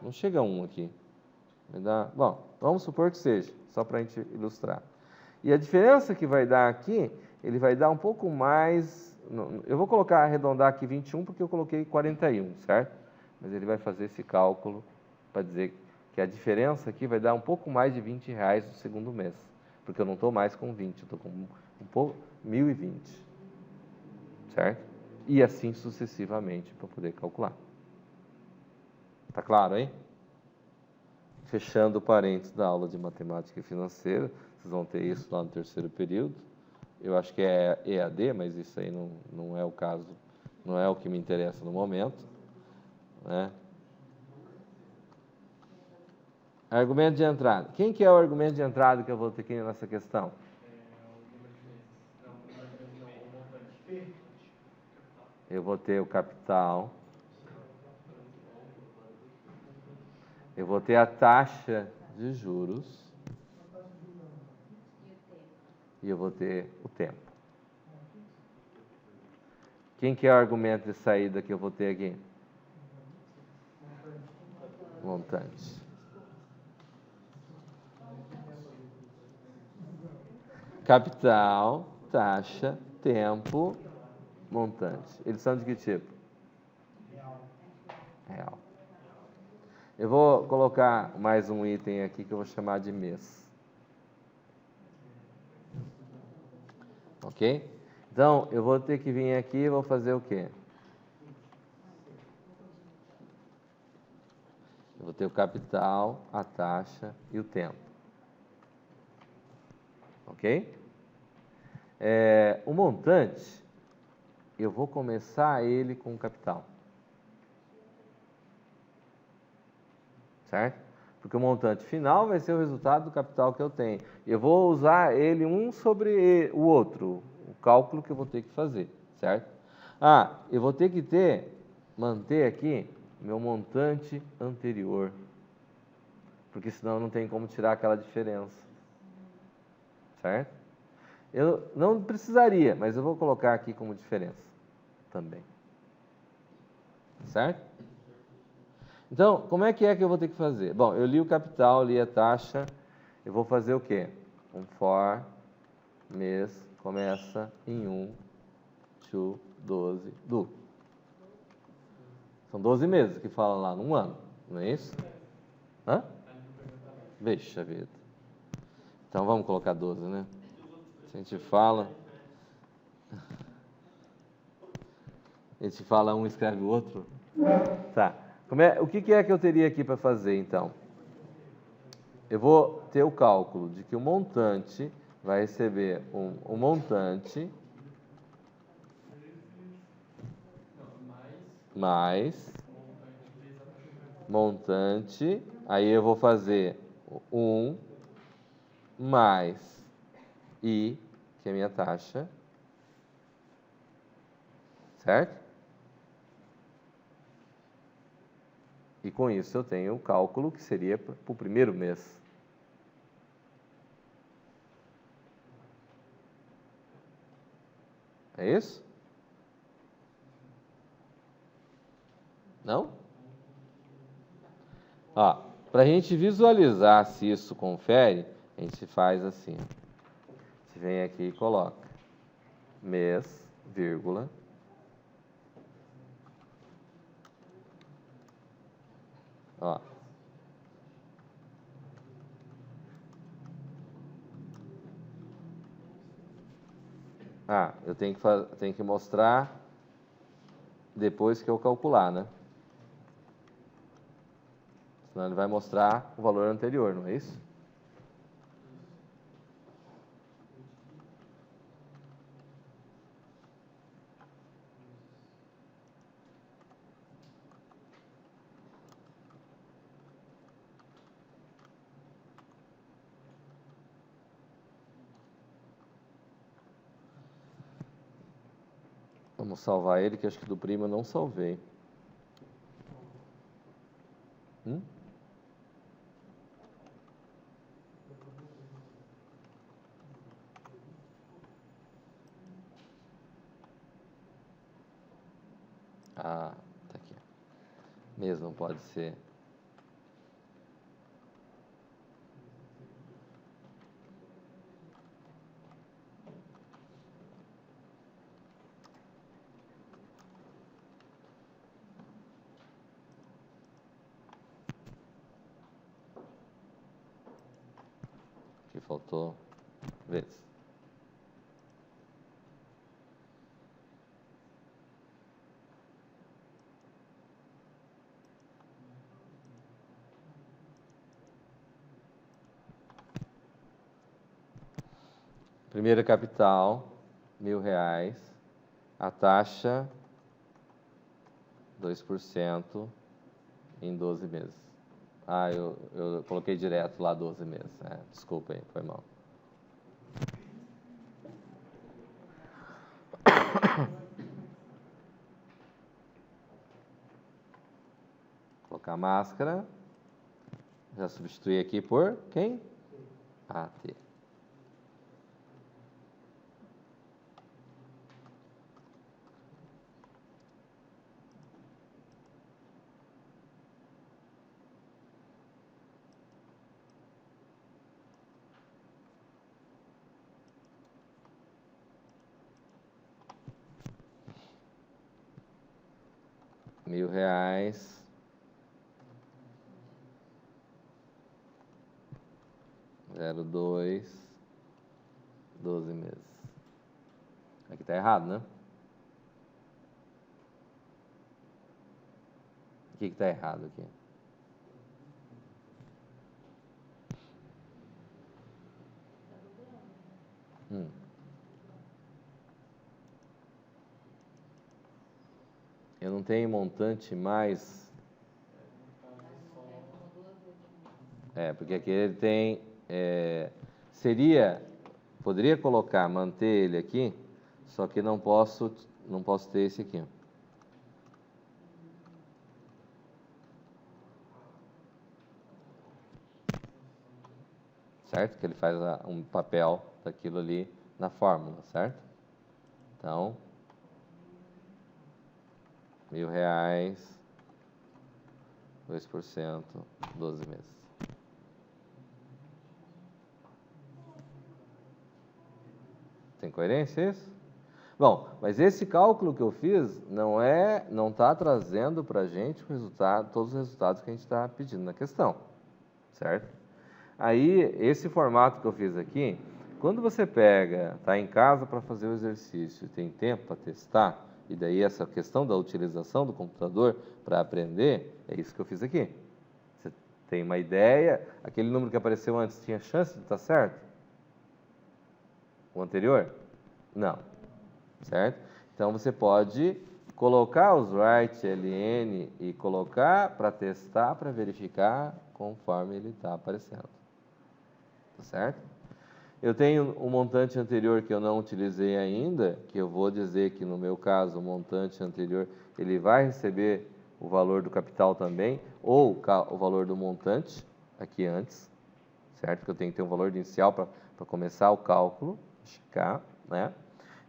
Não chega a 1 aqui. Vai dar... Bom, vamos supor que seja, só para a gente ilustrar. E a diferença que vai dar aqui, ele vai dar um pouco mais... Eu vou arredondar aqui 21 porque eu coloquei 41, certo? Mas ele vai fazer esse cálculo para dizer que a diferença aqui vai dar um pouco mais de R$20 no segundo mês. Porque eu não estou mais com 20, eu estou com 1.020. Certo? E assim sucessivamente para poder calcular. Tá claro, hein? Fechando o parênteses da aula de matemática financeira, vocês vão ter isso lá no terceiro período. Eu acho que é EAD, mas isso aí não é o caso, não é o que me interessa no momento. Né? Argumento de entrada. Quem que é o argumento de entrada que eu vou ter aqui nessa questão? Eu vou ter o capital. Eu vou ter a taxa de juros. E eu vou ter o tempo. Quem que é o argumento de saída que eu vou ter aqui? Montante. Capital, taxa, tempo, montante. Eles são de que tipo? Real. Eu vou colocar mais um item aqui que eu vou chamar de mês. Ok? Então, eu vou ter que vir aqui e vou fazer o quê? Eu vou ter o capital, a taxa e o tempo. Ok? O montante, eu vou começar ele com o capital. Certo? Porque o montante final vai ser o resultado do capital que eu tenho. Eu vou usar ele um sobre o outro, o cálculo que eu vou ter que fazer, certo? Eu vou ter que manter aqui meu montante anterior, porque senão não tem como tirar aquela diferença, certo? Eu não precisaria, mas eu vou colocar aqui como diferença também, certo? Então, como é que eu vou ter que fazer? Bom, eu li o capital, li a taxa, eu vou fazer o quê? Um for, mês, começa em 1, 2, 12, do. São 12 meses que fala lá, num ano, não é isso? Hã? Deixa vida. Então, vamos colocar 12, né? Se a gente fala... A gente fala um, escreve o outro. Tá. O que é que eu teria aqui para fazer, então? Eu vou ter o cálculo de que o montante vai receber um montante mais montante, aí eu vou fazer 1 mais I, que é a minha taxa, certo? E com isso eu tenho o cálculo que seria para o primeiro mês. É isso? Não? Ó, para a gente visualizar se isso confere, a gente faz assim. Você vem aqui e coloca mês, vírgula. Ó. Ah, eu tenho que mostrar depois que eu calcular, né? Senão ele vai mostrar o valor anterior, não é isso? Vamos salvar ele, que acho que do primo eu não salvei. Ah, tá aqui. Mesmo não pode ser. Aqui faltou vezes. Primeira capital, R$ 1.000. A taxa, 2% em 12 meses. Ah, eu coloquei direto lá 12 meses. Desculpa aí, foi mal. Colocar máscara. Já substituí aqui por quem? AT. R$ 1.000. 0,2, 12 meses. Aqui tá errado, né? O que tá errado aqui? Eu não tenho montante mais. Porque aqui ele tem. Poderia colocar, manter ele aqui, só que não posso ter esse aqui. Certo? Que ele faz um papel daquilo ali na fórmula, certo? Então, R$ 1.000, 2%, 12 meses. Tem coerência isso? Bom, mas esse cálculo que eu fiz não está trazendo para a gente todos os resultados que a gente está pedindo na questão, certo? Aí, esse formato que eu fiz aqui, quando você está em casa para fazer o exercício, tem tempo para testar, e daí essa questão da utilização do computador para aprender, é isso que eu fiz aqui. Você tem uma ideia, aquele número que apareceu antes tinha chance de estar certo? O anterior? Não. Certo? Então, você pode colocar os write ln e colocar para testar, para verificar conforme ele está aparecendo. Tá certo? Eu tenho um montante anterior que eu não utilizei ainda, que eu vou dizer que no meu caso, o montante anterior, ele vai receber o valor do capital também, ou o valor do montante, aqui antes, certo? Porque eu tenho que ter um valor inicial para começar o cálculo, checar, né?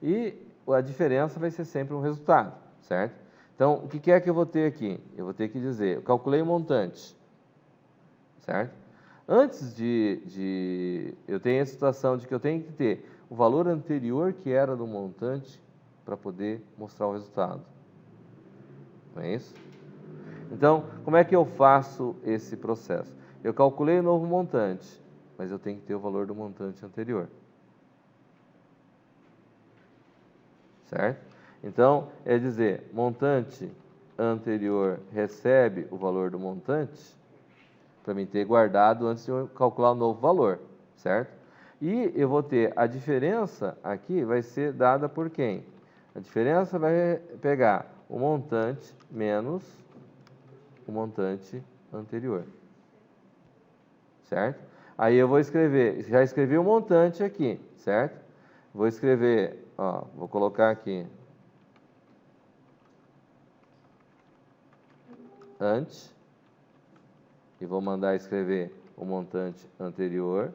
E a diferença vai ser sempre um resultado, certo? Então, o que é que eu vou ter aqui? Eu vou ter que dizer, eu calculei o montante, certo? Antes eu tenho a situação de que eu tenho que ter o valor anterior que era do montante para poder mostrar o resultado. Não é isso? Então, como é que eu faço esse processo? Eu calculei o novo montante, mas eu tenho que ter o valor do montante anterior. Certo? Então, é dizer, montante anterior recebe o valor do montante, para mim ter guardado antes de eu calcular o novo valor, certo? E eu vou ter a diferença aqui, vai ser dada por quem? A diferença vai pegar o montante menos o montante anterior, certo? Aí eu vou escrever, já escrevi o montante aqui, certo? Vou escrever, ó, vou colocar aqui ante e vou mandar escrever o montante anterior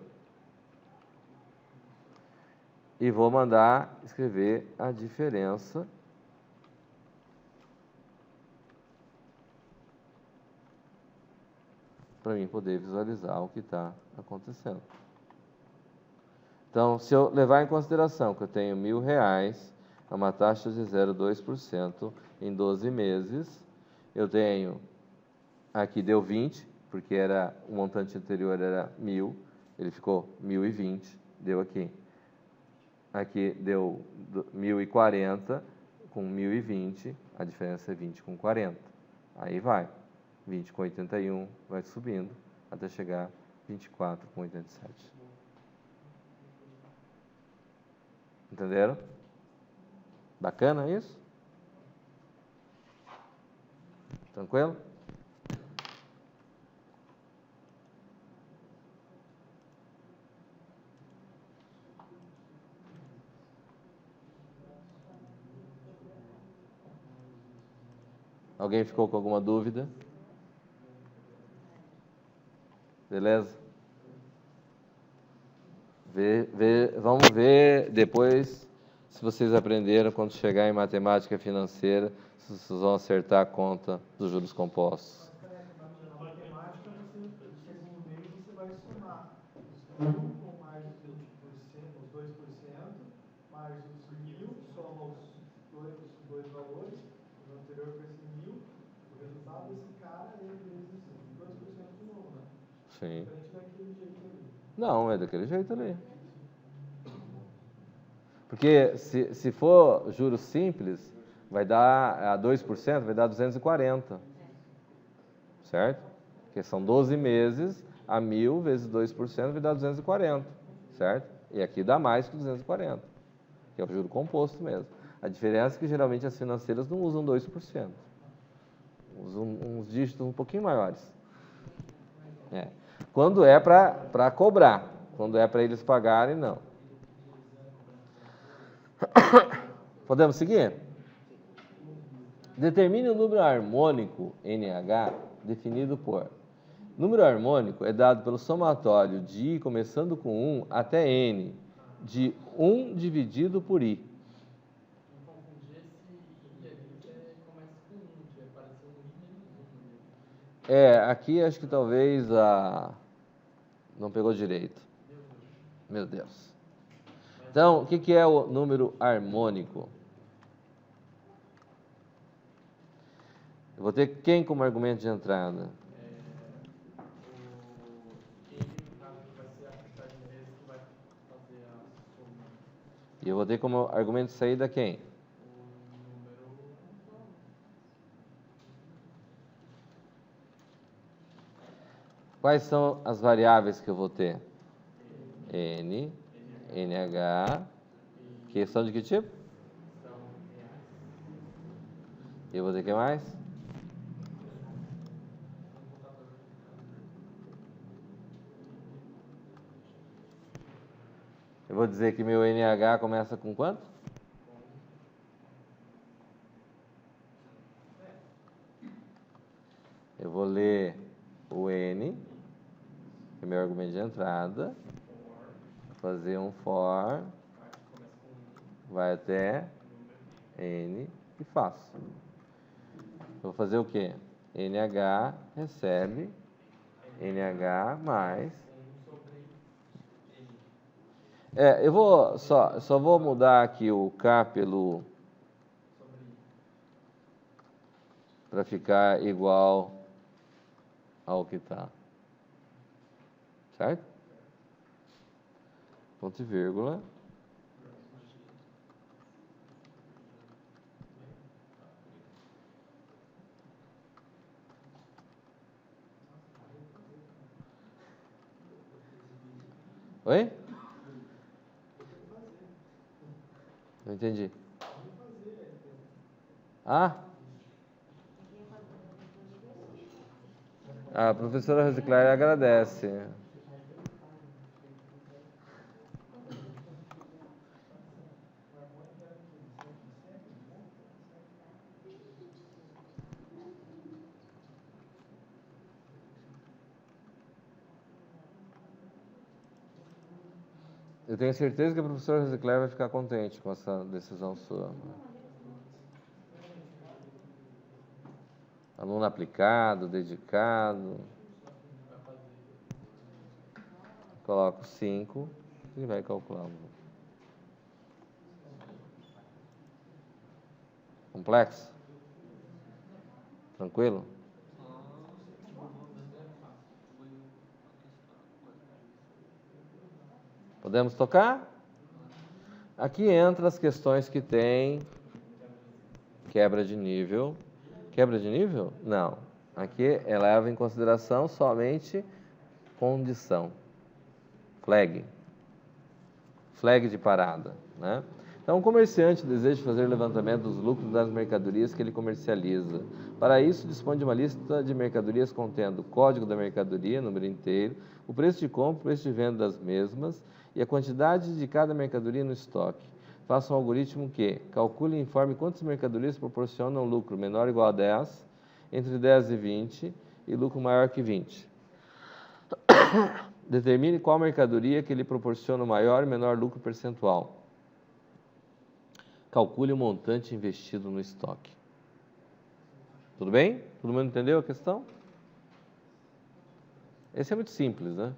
e vou mandar escrever a diferença para mim poder visualizar o que está acontecendo. Então, se eu levar em consideração que eu tenho R$ 1.000 a uma taxa de 0,2% em 12 meses, eu tenho, aqui deu 20, porque era o montante anterior era 1.000, ele ficou 1.020, deu aqui. Aqui deu 1.040 com 1.020, a diferença é 20 com 40. Aí vai, 20 com 81, vai subindo até chegar 24 com 87. Entenderam? Bacana isso? Tranquilo? Alguém ficou com alguma dúvida? Beleza? Vamos ver depois se vocês aprenderam quando chegar em matemática financeira, se vocês vão acertar a conta dos juros compostos. Na matemática, no segundo mês, você vai somar os 1.000 com mais os 20%, os 2%, mais os 1.000, soma os dois valores, o anterior com esse 1.000, o resultado desse cara é vezes 2% de novo, né? Sim. Diferente daquele jeito ali. Não, é daquele jeito ali. Porque se for juros simples, vai dar a 2%, vai dar 240. Certo? Porque são 12 meses, a 1.000 vezes 2% vai dar 240. Certo? E aqui dá mais que 240, que é o juro composto mesmo. A diferença é que geralmente as financeiras não usam 2%. Usam uns dígitos um pouquinho maiores. Quando é para cobrar. Quando é para eles pagarem, não. Podemos seguir? Determine o número harmônico NH definido por... Número harmônico é dado pelo somatório de I começando com 1 até N, de 1 dividido por I. Não confundir esse I ali que começa com 1, que vai parecer um I menos 1 ali. Aqui acho que talvez não pegou direito. Meu Deus. Então, o que é o número harmônico? Eu vou ter quem como argumento de entrada? Ele, no caso, que vai ser a quantidade de vezes que vai fazer a soma. E eu vou ter como argumento de saída quem? O número. Quais são as variáveis que eu vou ter? N, NH, que são de que tipo? São reais. E eu vou ter que mais? Eu vou dizer que meu NH começa com quanto? Eu vou ler o N, que é meu argumento de entrada, fazer um for, vai até N e faço. Eu vou fazer o quê? NH recebe NH mais... eu vou só vou mudar aqui o K pelo... para ficar igual ao que está. Certo? Ponto e vírgula. Oi? Não entendi. A professora Reciclar agradece. Eu tenho certeza que a professora Reciclar vai ficar contente com essa decisão sua. Aluno aplicado, dedicado. Coloco 5 e vai calculando. Complexo? Tranquilo? Podemos tocar? Aqui entra as questões que tem quebra de nível. Quebra de nível? Não. Aqui leva em consideração somente condição. Flag. Flag de parada, né? Então, o comerciante deseja fazer o levantamento dos lucros das mercadorias que ele comercializa. Para isso, dispõe de uma lista de mercadorias contendo o código da mercadoria, número inteiro, o preço de compra, o preço de venda das mesmas e a quantidade de cada mercadoria no estoque. Faça um algoritmo que calcule e informe quantas mercadorias proporcionam lucro menor ou igual a 10, entre 10 e 20 e lucro maior que 20. Determine qual mercadoria que lhe proporciona o maior e menor lucro percentual. Calcule o montante investido no estoque. Tudo bem? Todo mundo entendeu a questão? Esse é muito simples, né?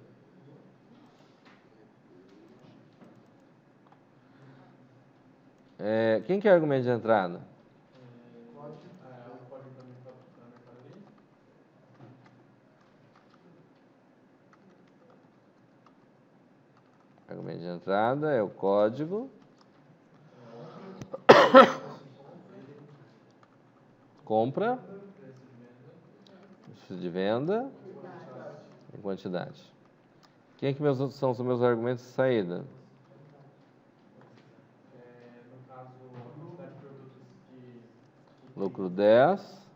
Quem quer argumento de entrada? O código da mercadoria? Argumento de entrada é o código. Compra. Preço de venda. E quantidade. Quem é que são os meus argumentos de saída? No caso, a quantidade de produtos que Lucro 10.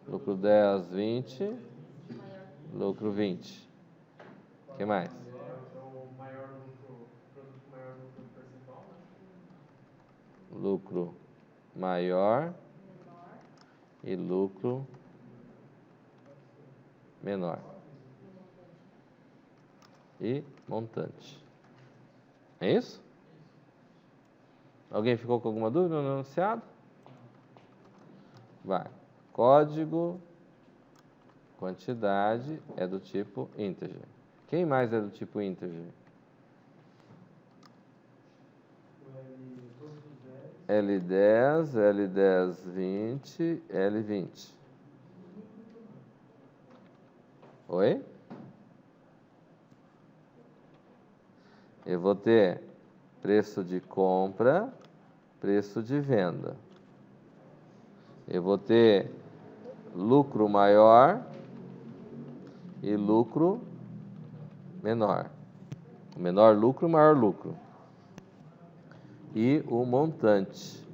Lucro 10, 20. Lucro 20. O que mais? é o maior lucro, produto com maior lucro percentual, né? Lucro maior e lucro menor. E montante. É isso? Alguém ficou com alguma dúvida no enunciado? Vai. Código, quantidade é do tipo integer. Quem mais é do tipo integer? L10, L10, 20, L20. Oi? Eu vou ter preço de compra, preço de venda. Eu vou ter lucro maior e lucro menor. Menor lucro, maior lucro. E o montante,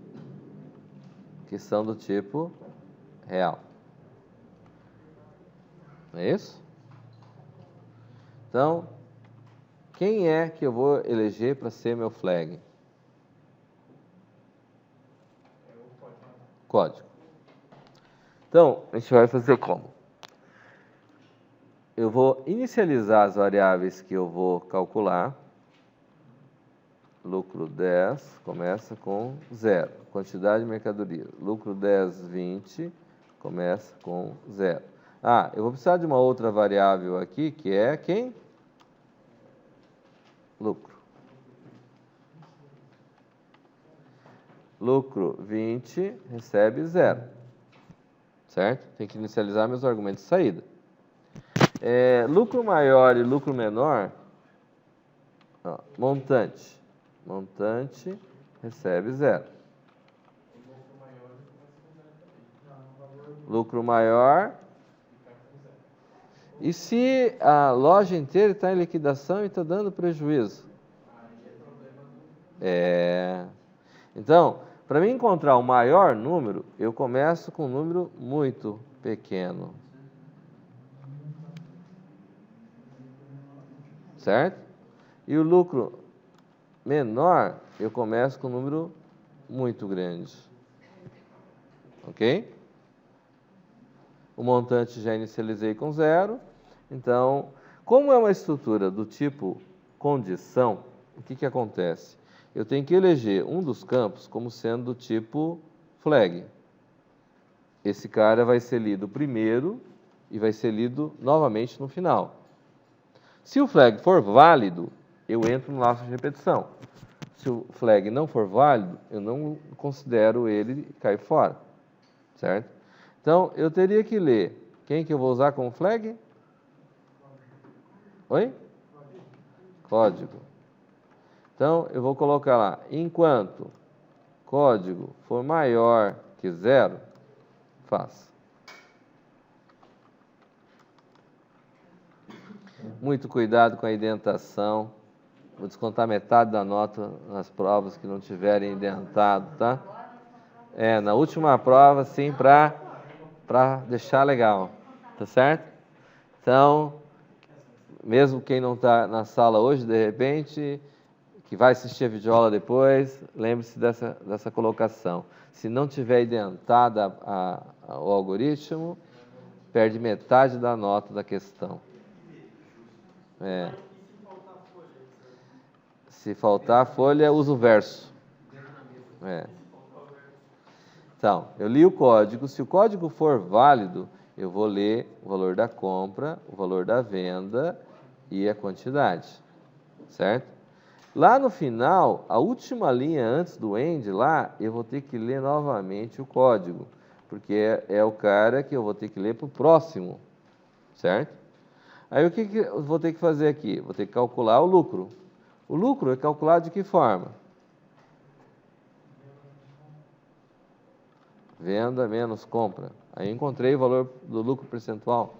que são do tipo real. Não é isso? Então, quem é que eu vou eleger para ser meu flag? Código. Então, a gente vai fazer como? Eu vou inicializar as variáveis que eu vou calcular. Lucro 10 começa com 0. Quantidade de mercadoria. Lucro 10, 20 começa com 0. Ah, eu vou precisar de uma outra variável aqui, que é quem? Lucro. Lucro 20 recebe 0. Certo? Tem que inicializar meus argumentos de saída. Lucro maior e lucro menor, ó, montante. Montante recebe 0. Lucro maior. E se a loja inteira está em liquidação e está dando prejuízo? Então, para mim encontrar o maior número, eu começo com um número muito pequeno. Certo? E o lucro menor, eu começo com um número muito grande. Ok? O montante já inicializei com 0. Então, como é uma estrutura do tipo condição, o que acontece? Eu tenho que eleger um dos campos como sendo do tipo flag. Esse cara vai ser lido primeiro e vai ser lido novamente no final. Se o flag for válido, eu entro no laço de repetição. Se o flag não for válido, eu não considero ele e cai fora. Certo? Então, eu teria que ler. Quem que eu vou usar como flag? Oi? Código. Então, eu vou colocar lá, enquanto código for maior que 0, faça. Muito cuidado com a indentação. Vou descontar metade da nota nas provas que não tiverem indentado, tá? Na última prova, sim, para deixar legal, tá certo? Então, mesmo quem não está na sala hoje, de repente, que vai assistir a videoaula depois, lembre-se dessa colocação. Se não tiver identada o algoritmo, perde metade da nota da questão. Se faltar folha, usa o verso. Então, eu li o código. Se o código for válido, eu vou ler o valor da compra, o valor da venda e a quantidade. Certo? Lá no final, a última linha antes do end, lá, eu vou ter que ler novamente o código, porque é o cara que eu vou ter que ler para o próximo. Certo? Aí o que eu vou ter que fazer aqui? Vou ter que calcular o lucro. O lucro é calculado de que forma? Venda menos compra. Aí encontrei o valor do lucro percentual.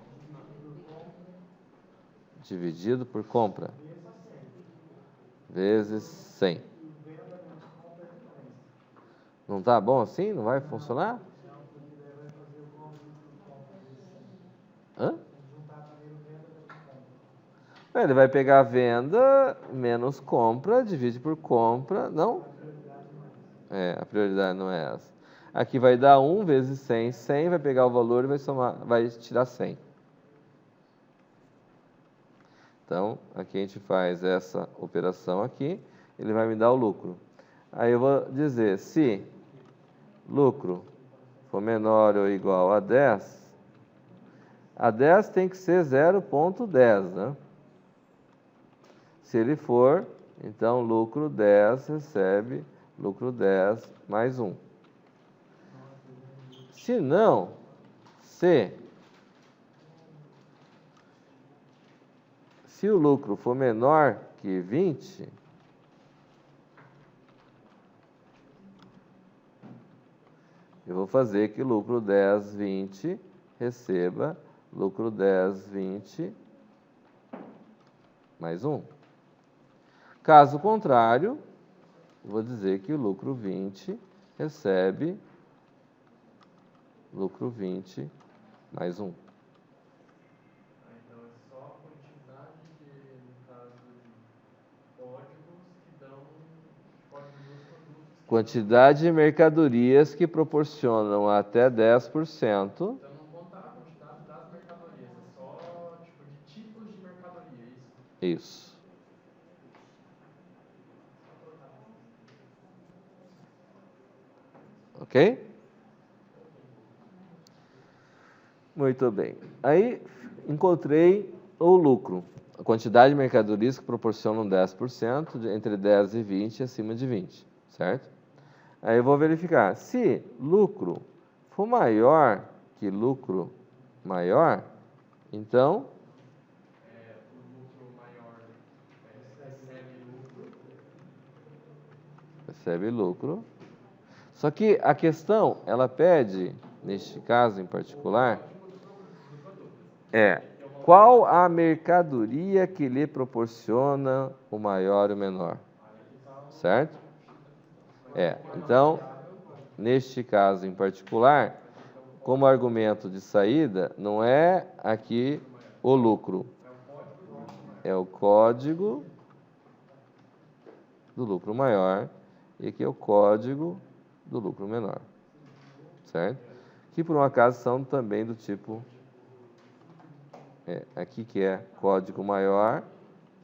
Dividido por compra. Vezes 100. Não tá bom assim? Não vai funcionar? Hã? Ele vai pegar venda menos compra, divide por compra. Não? A prioridade não é essa. Aqui vai dar 1 vezes 100. 100 vai pegar o valor e vai tirar 100. Então, aqui a gente faz essa operação aqui. Ele vai me dar o lucro. Aí eu vou dizer, se lucro for menor ou igual a 10, a 10 tem que ser 0,10, né? Se ele for, então lucro 10 recebe lucro 10 mais 1. Se não, se o lucro for menor que 20, eu vou fazer que lucro 10, 20 receba lucro 10, 20 mais 1. Caso contrário, vou dizer que o lucro 20 recebe lucro 20 mais 1. Então é só a quantidade no caso de códigos que dão códigos dos produtos. Quantidade de mercadorias que proporcionam até 10%. Então não conta a quantidade das mercadorias, é só tipo de tipos de mercadoria, é isso? Isso. Ok? Muito bem. Aí, encontrei o lucro. A quantidade de mercadorias que proporcionam 10%, entre 10 e 20 e acima de 20, certo? Aí eu vou verificar. Se lucro for maior que lucro maior, então... o lucro maior recebe lucro. Só que a questão, ela pede, neste caso em particular, qual a mercadoria que lhe proporciona o maior e o menor? Certo? Então, neste caso em particular, como argumento de saída, não é aqui o lucro, é o código do lucro maior e aqui é o código do lucro menor, certo? Que por um acaso são também do tipo, aqui que é código maior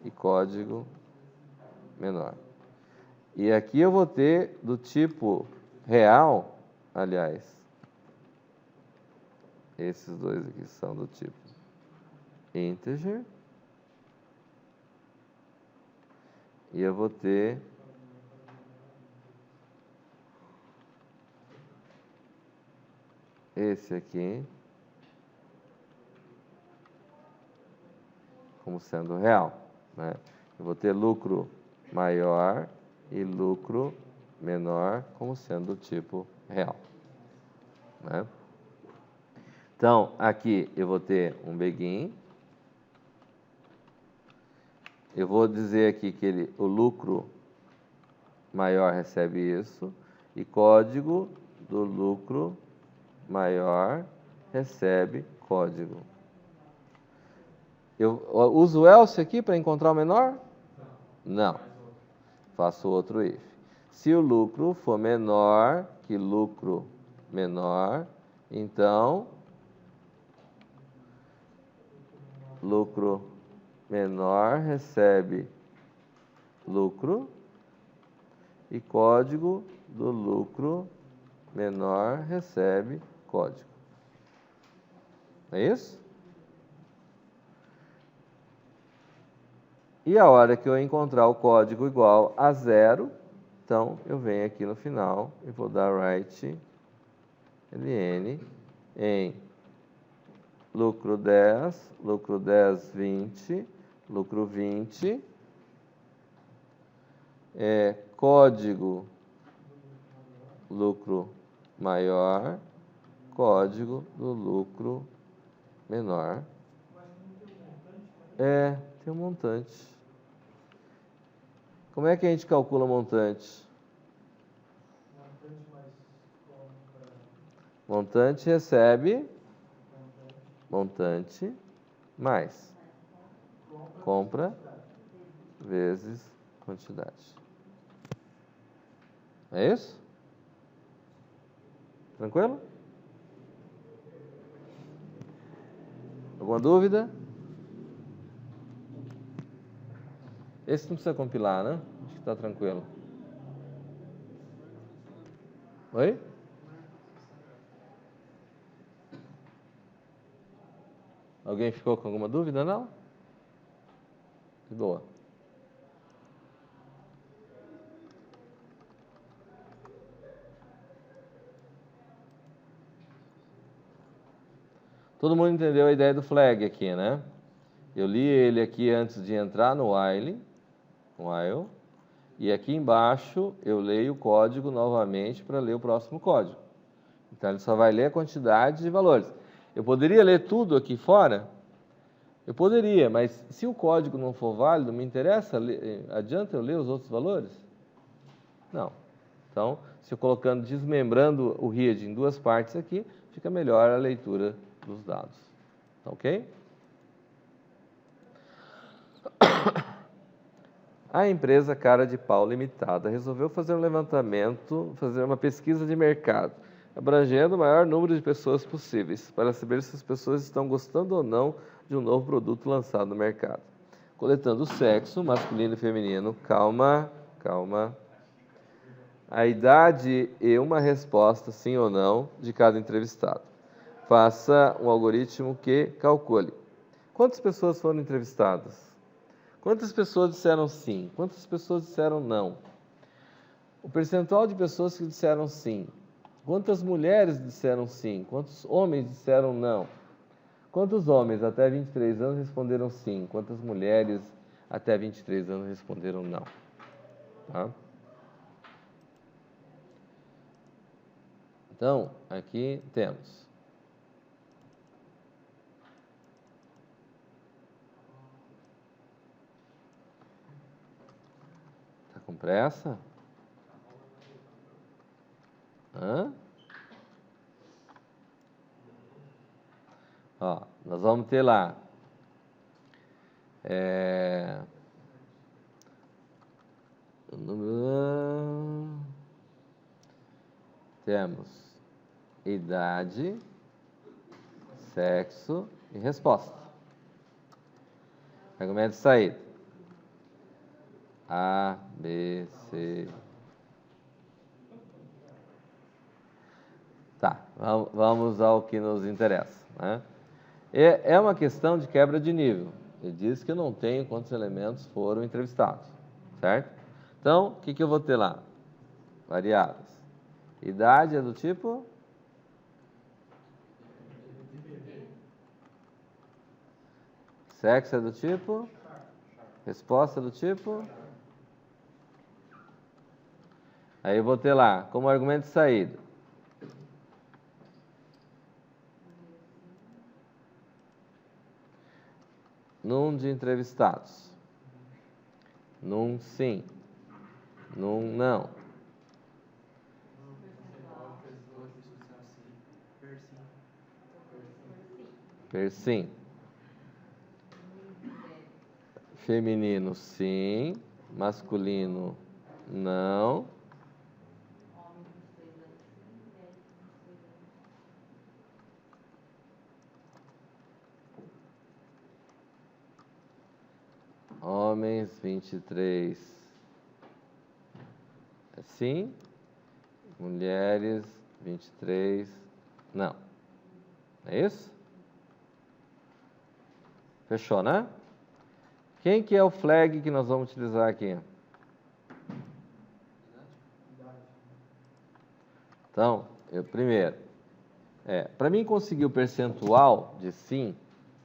e código menor. E aqui eu vou ter do tipo real, aliás, esses dois aqui são do tipo integer. E eu vou ter esse aqui como sendo real, né? Eu vou ter lucro maior e lucro menor como sendo do tipo real, né? Então, aqui eu vou ter um begin. Eu vou dizer aqui que o lucro maior recebe isso e código do lucro maior recebe código. Eu uso o else aqui para encontrar o menor? Não. Faço outro if. Se o lucro for menor que lucro menor, então lucro menor recebe lucro e código do lucro menor recebe código. É isso? E a hora que eu encontrar o código igual a 0, então eu venho aqui no final e vou dar write ln em lucro 10, 20, lucro 20, código lucro maior, código do lucro menor. Tem um montante. Como é que a gente calcula montante? Montante recebe montante mais compra vezes quantidade. É isso? Tranquilo? Alguma dúvida? Esse não precisa compilar, né? Acho que está tranquilo. Oi? Alguém ficou com alguma dúvida, não? De boa. Todo mundo entendeu a ideia do flag aqui, né? Eu li ele aqui antes de entrar no while, e aqui embaixo eu leio o código novamente para ler o próximo código. Então ele só vai ler a quantidade de valores. Eu poderia ler tudo aqui fora? Eu poderia, mas se o código não for válido, me interessa? Adianta eu ler os outros valores? Não. Então, se eu colocando, desmembrando o read em duas partes aqui, fica melhor a leitura dos dados. Tá ok? A empresa Cara de Pau Limitada resolveu fazer um levantamento, fazer uma pesquisa de mercado, abrangendo o maior número de pessoas possíveis, para saber se as pessoas estão gostando ou não de um novo produto lançado no mercado. Coletando o sexo, masculino e feminino, calma, a idade e uma resposta, sim ou não, de cada entrevistado. faça um algoritmo que calcule. Quantas pessoas foram entrevistadas? Quantas pessoas disseram sim? Quantas pessoas disseram não? O percentual de pessoas que disseram sim. Quantas mulheres disseram sim? Quantos homens disseram não? Quantos homens até 23 anos responderam sim? Quantas mulheres até 23 anos responderam não? Tá? Então, aqui temos. Tá com pressa? Hã? Ó, nós vamos ter lá temos idade, sexo e resposta. Argumento de saída. A, B, C. Tá, vamos ao que nos interessa, né? É uma questão de quebra de nível. Ele diz que eu não tenho quantos elementos foram entrevistados, certo? Então, o que eu vou ter lá? Variáveis. Idade é do tipo? Sexo é do tipo? Resposta é do tipo? Aí eu vou ter lá, como argumento de saída. Num de entrevistados. Num sim. Num não. Per sim. Feminino sim. Masculino não. Homens 23 sim. Mulheres 23 não. É isso? Fechou, né? Quem que é o flag que nós vamos utilizar aqui? Então, primeiro, para mim conseguir o percentual de sim,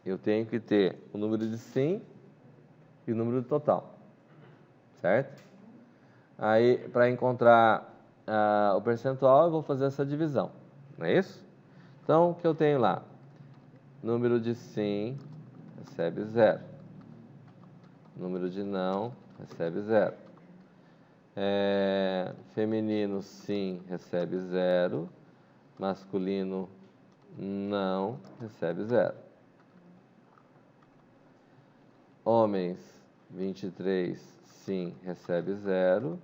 eu tenho que ter o número de sim e o número total, certo? Aí, para encontrar o percentual, eu vou fazer essa divisão, não é isso? Então, o que eu tenho lá? Número de sim recebe 0. Número de não recebe 0. Feminino sim recebe 0. Masculino não recebe 0. Homens 23 sim recebe 0.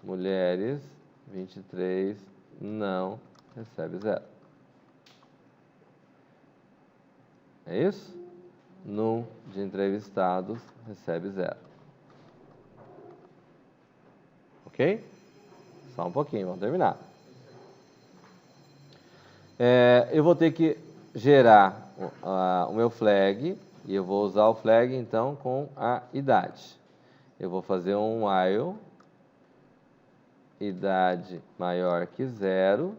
Mulheres 23 não recebe 0. É isso? Num de entrevistados recebe 0. Ok? Só um pouquinho, vamos terminar. Eu vou ter que gerar o meu flag, e eu vou usar o flag, então, com a idade. Eu vou fazer um while, idade maior que 0,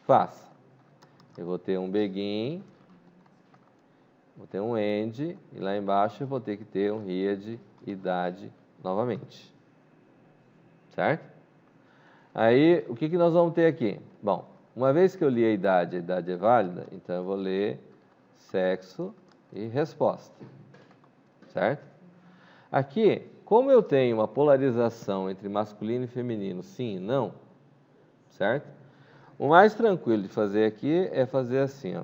faça. Eu vou ter um begin, vou ter um end, e lá embaixo eu vou ter que ter um read, idade, novamente. Certo? Aí, o que nós vamos ter aqui? Bom, uma vez que eu li a idade é válida, então eu vou ler sexo e resposta. Certo? Aqui, como eu tenho uma polarização entre masculino e feminino, sim e não, certo? O mais tranquilo de fazer aqui é fazer assim, ó.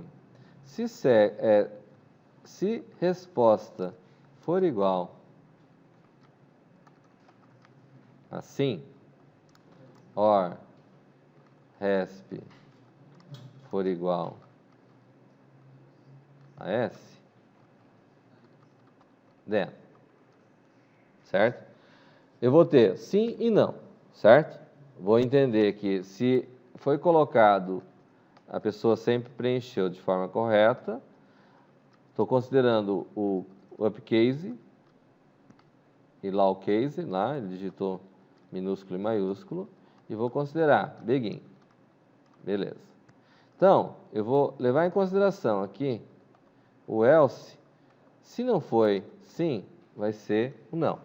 Se resposta for igual a sim, or resp for igual a S, then, certo? Eu vou ter sim e não, certo? Vou entender que se foi colocado, a pessoa sempre preencheu de forma correta. Estou considerando o uppercase e lowercase, lá, ele digitou minúsculo e maiúsculo, e vou considerar begin. Beleza. Então, eu vou levar em consideração aqui o else. Se não foi sim, vai ser o não.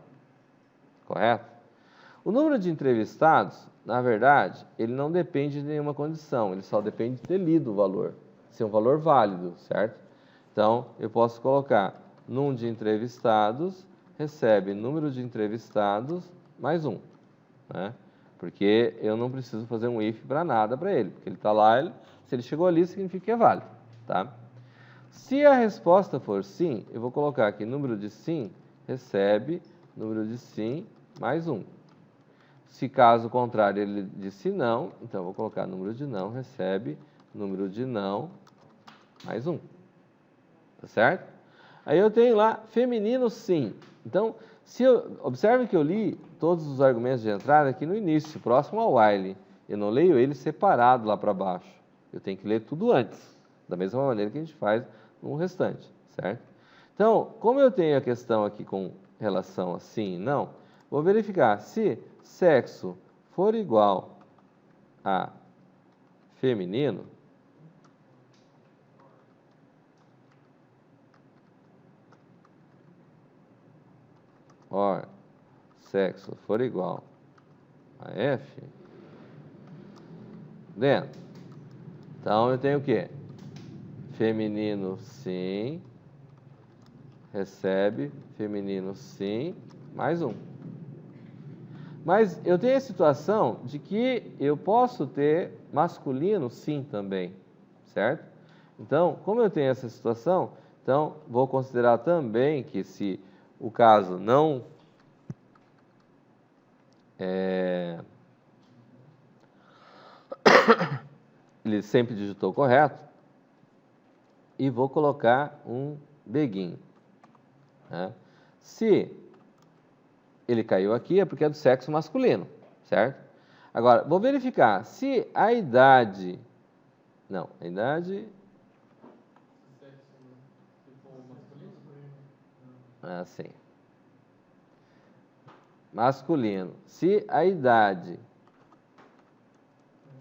Correto? O número de entrevistados, na verdade, ele não depende de nenhuma condição, ele só depende de ter lido o valor, ser um valor válido, certo? Então, eu posso colocar num de entrevistados, recebe número de entrevistados mais um, né? Porque eu não preciso fazer um if para nada para ele, porque ele está lá, se ele chegou ali, significa que é válido, tá? Se a resposta for sim, eu vou colocar aqui número de sim, recebe número de sim mais um. Se caso contrário ele disse não, então eu vou colocar número de não, recebe número de não mais um. Tá certo? Aí eu tenho lá feminino sim. Então, observe que eu li todos os argumentos de entrada aqui no início, próximo ao while. Eu não leio ele separado lá para baixo. Eu tenho que ler tudo antes, da mesma maneira que a gente faz no restante, certo? Então, como eu tenho a questão aqui com relação a sim e não, vou verificar se sexo for igual a feminino, or sexo for igual a F, then, então eu tenho o quê? Feminino sim, recebe, feminino sim, mais um. Mas eu tenho a situação de que eu posso ter masculino sim também, certo? Então, como eu tenho essa situação, então vou considerar também que se o caso não ele sempre digitou correto, e vou colocar um begin, né? Se ele caiu aqui é porque é do sexo masculino, certo? Agora, vou verificar se a idade... Não, a idade... Assim. Masculino. Se a idade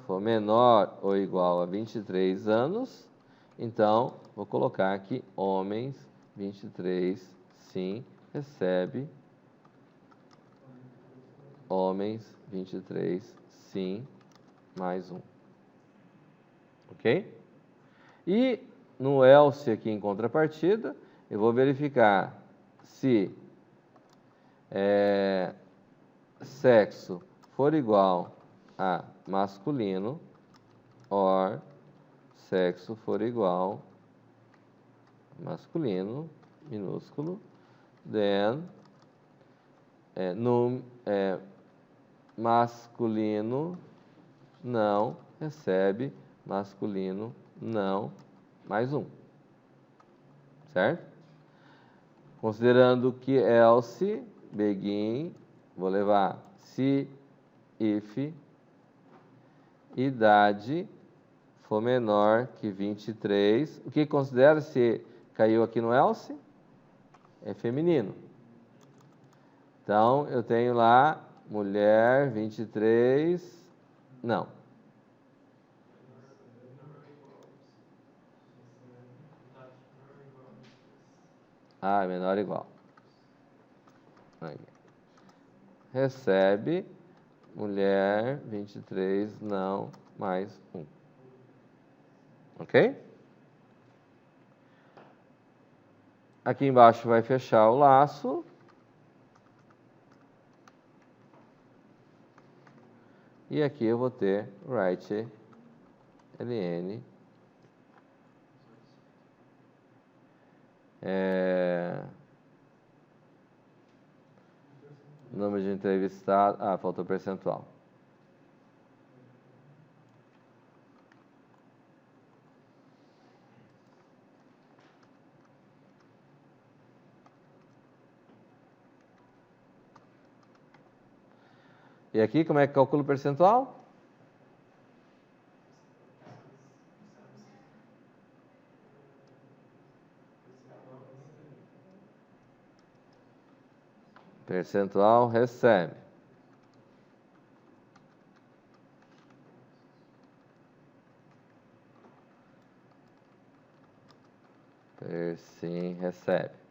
for menor ou igual a 23 anos, então vou colocar aqui homens 23, sim, recebe homens 23, sim, mais um. Ok? E no else aqui em contrapartida, eu vou verificar se sexo for igual a masculino, or sexo for igual a masculino, minúsculo, then masculino não recebe masculino não mais um, certo? Considerando que else, begin, vou levar se, if, idade for menor que 23. O que considera se caiu aqui no else? É feminino. Então, eu tenho lá mulher 23, não. Ah, menor ou igual. Aqui. Recebe, mulher, 23, não, mais um. Ok? Aqui embaixo vai fechar o laço. E aqui eu vou ter write ln número de entrevistado. Ah, faltou percentual. E aqui, como é que calcula o percentual? Percentual recebe. Percim recebe.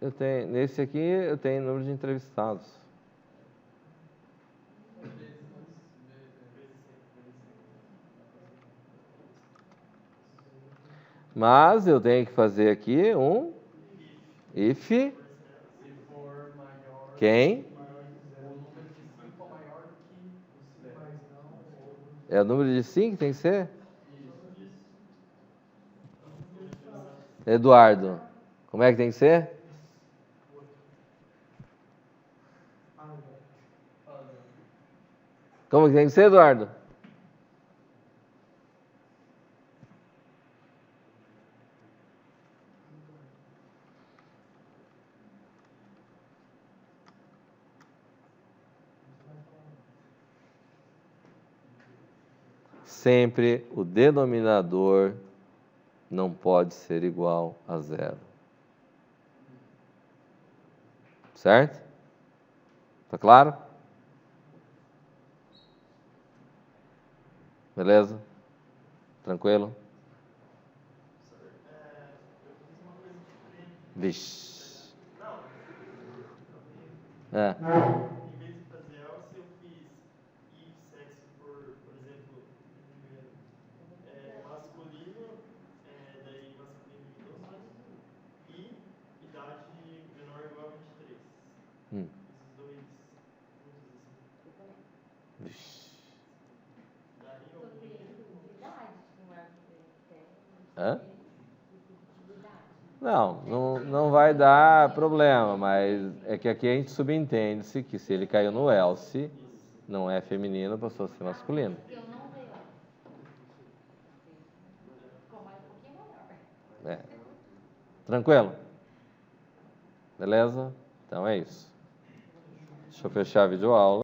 Eu tenho, nesse aqui eu tenho número de entrevistados. Mas eu tenho que fazer aqui um if quem é o número de 5 que tem que ser? Eduardo, como é que tem que ser? Como que tem que ser, Eduardo? Sempre o denominador não pode ser igual a 0. Certo? Tá claro? Beleza? Tranquilo? Vixe. É. Em vez de fazer else, eu fiz if sexo por exemplo, primeiro, masculino, daí masculino de dois, e idade menor ou igual a 23. Esses dois juntos assim. Vixe. Daí eu... Hã? Não vai dar problema, mas é que aqui a gente subentende-se que se ele caiu no else, não é feminino, passou a ser masculino. É. Tranquilo? Beleza? Então é isso. Deixa eu fechar a videoaula.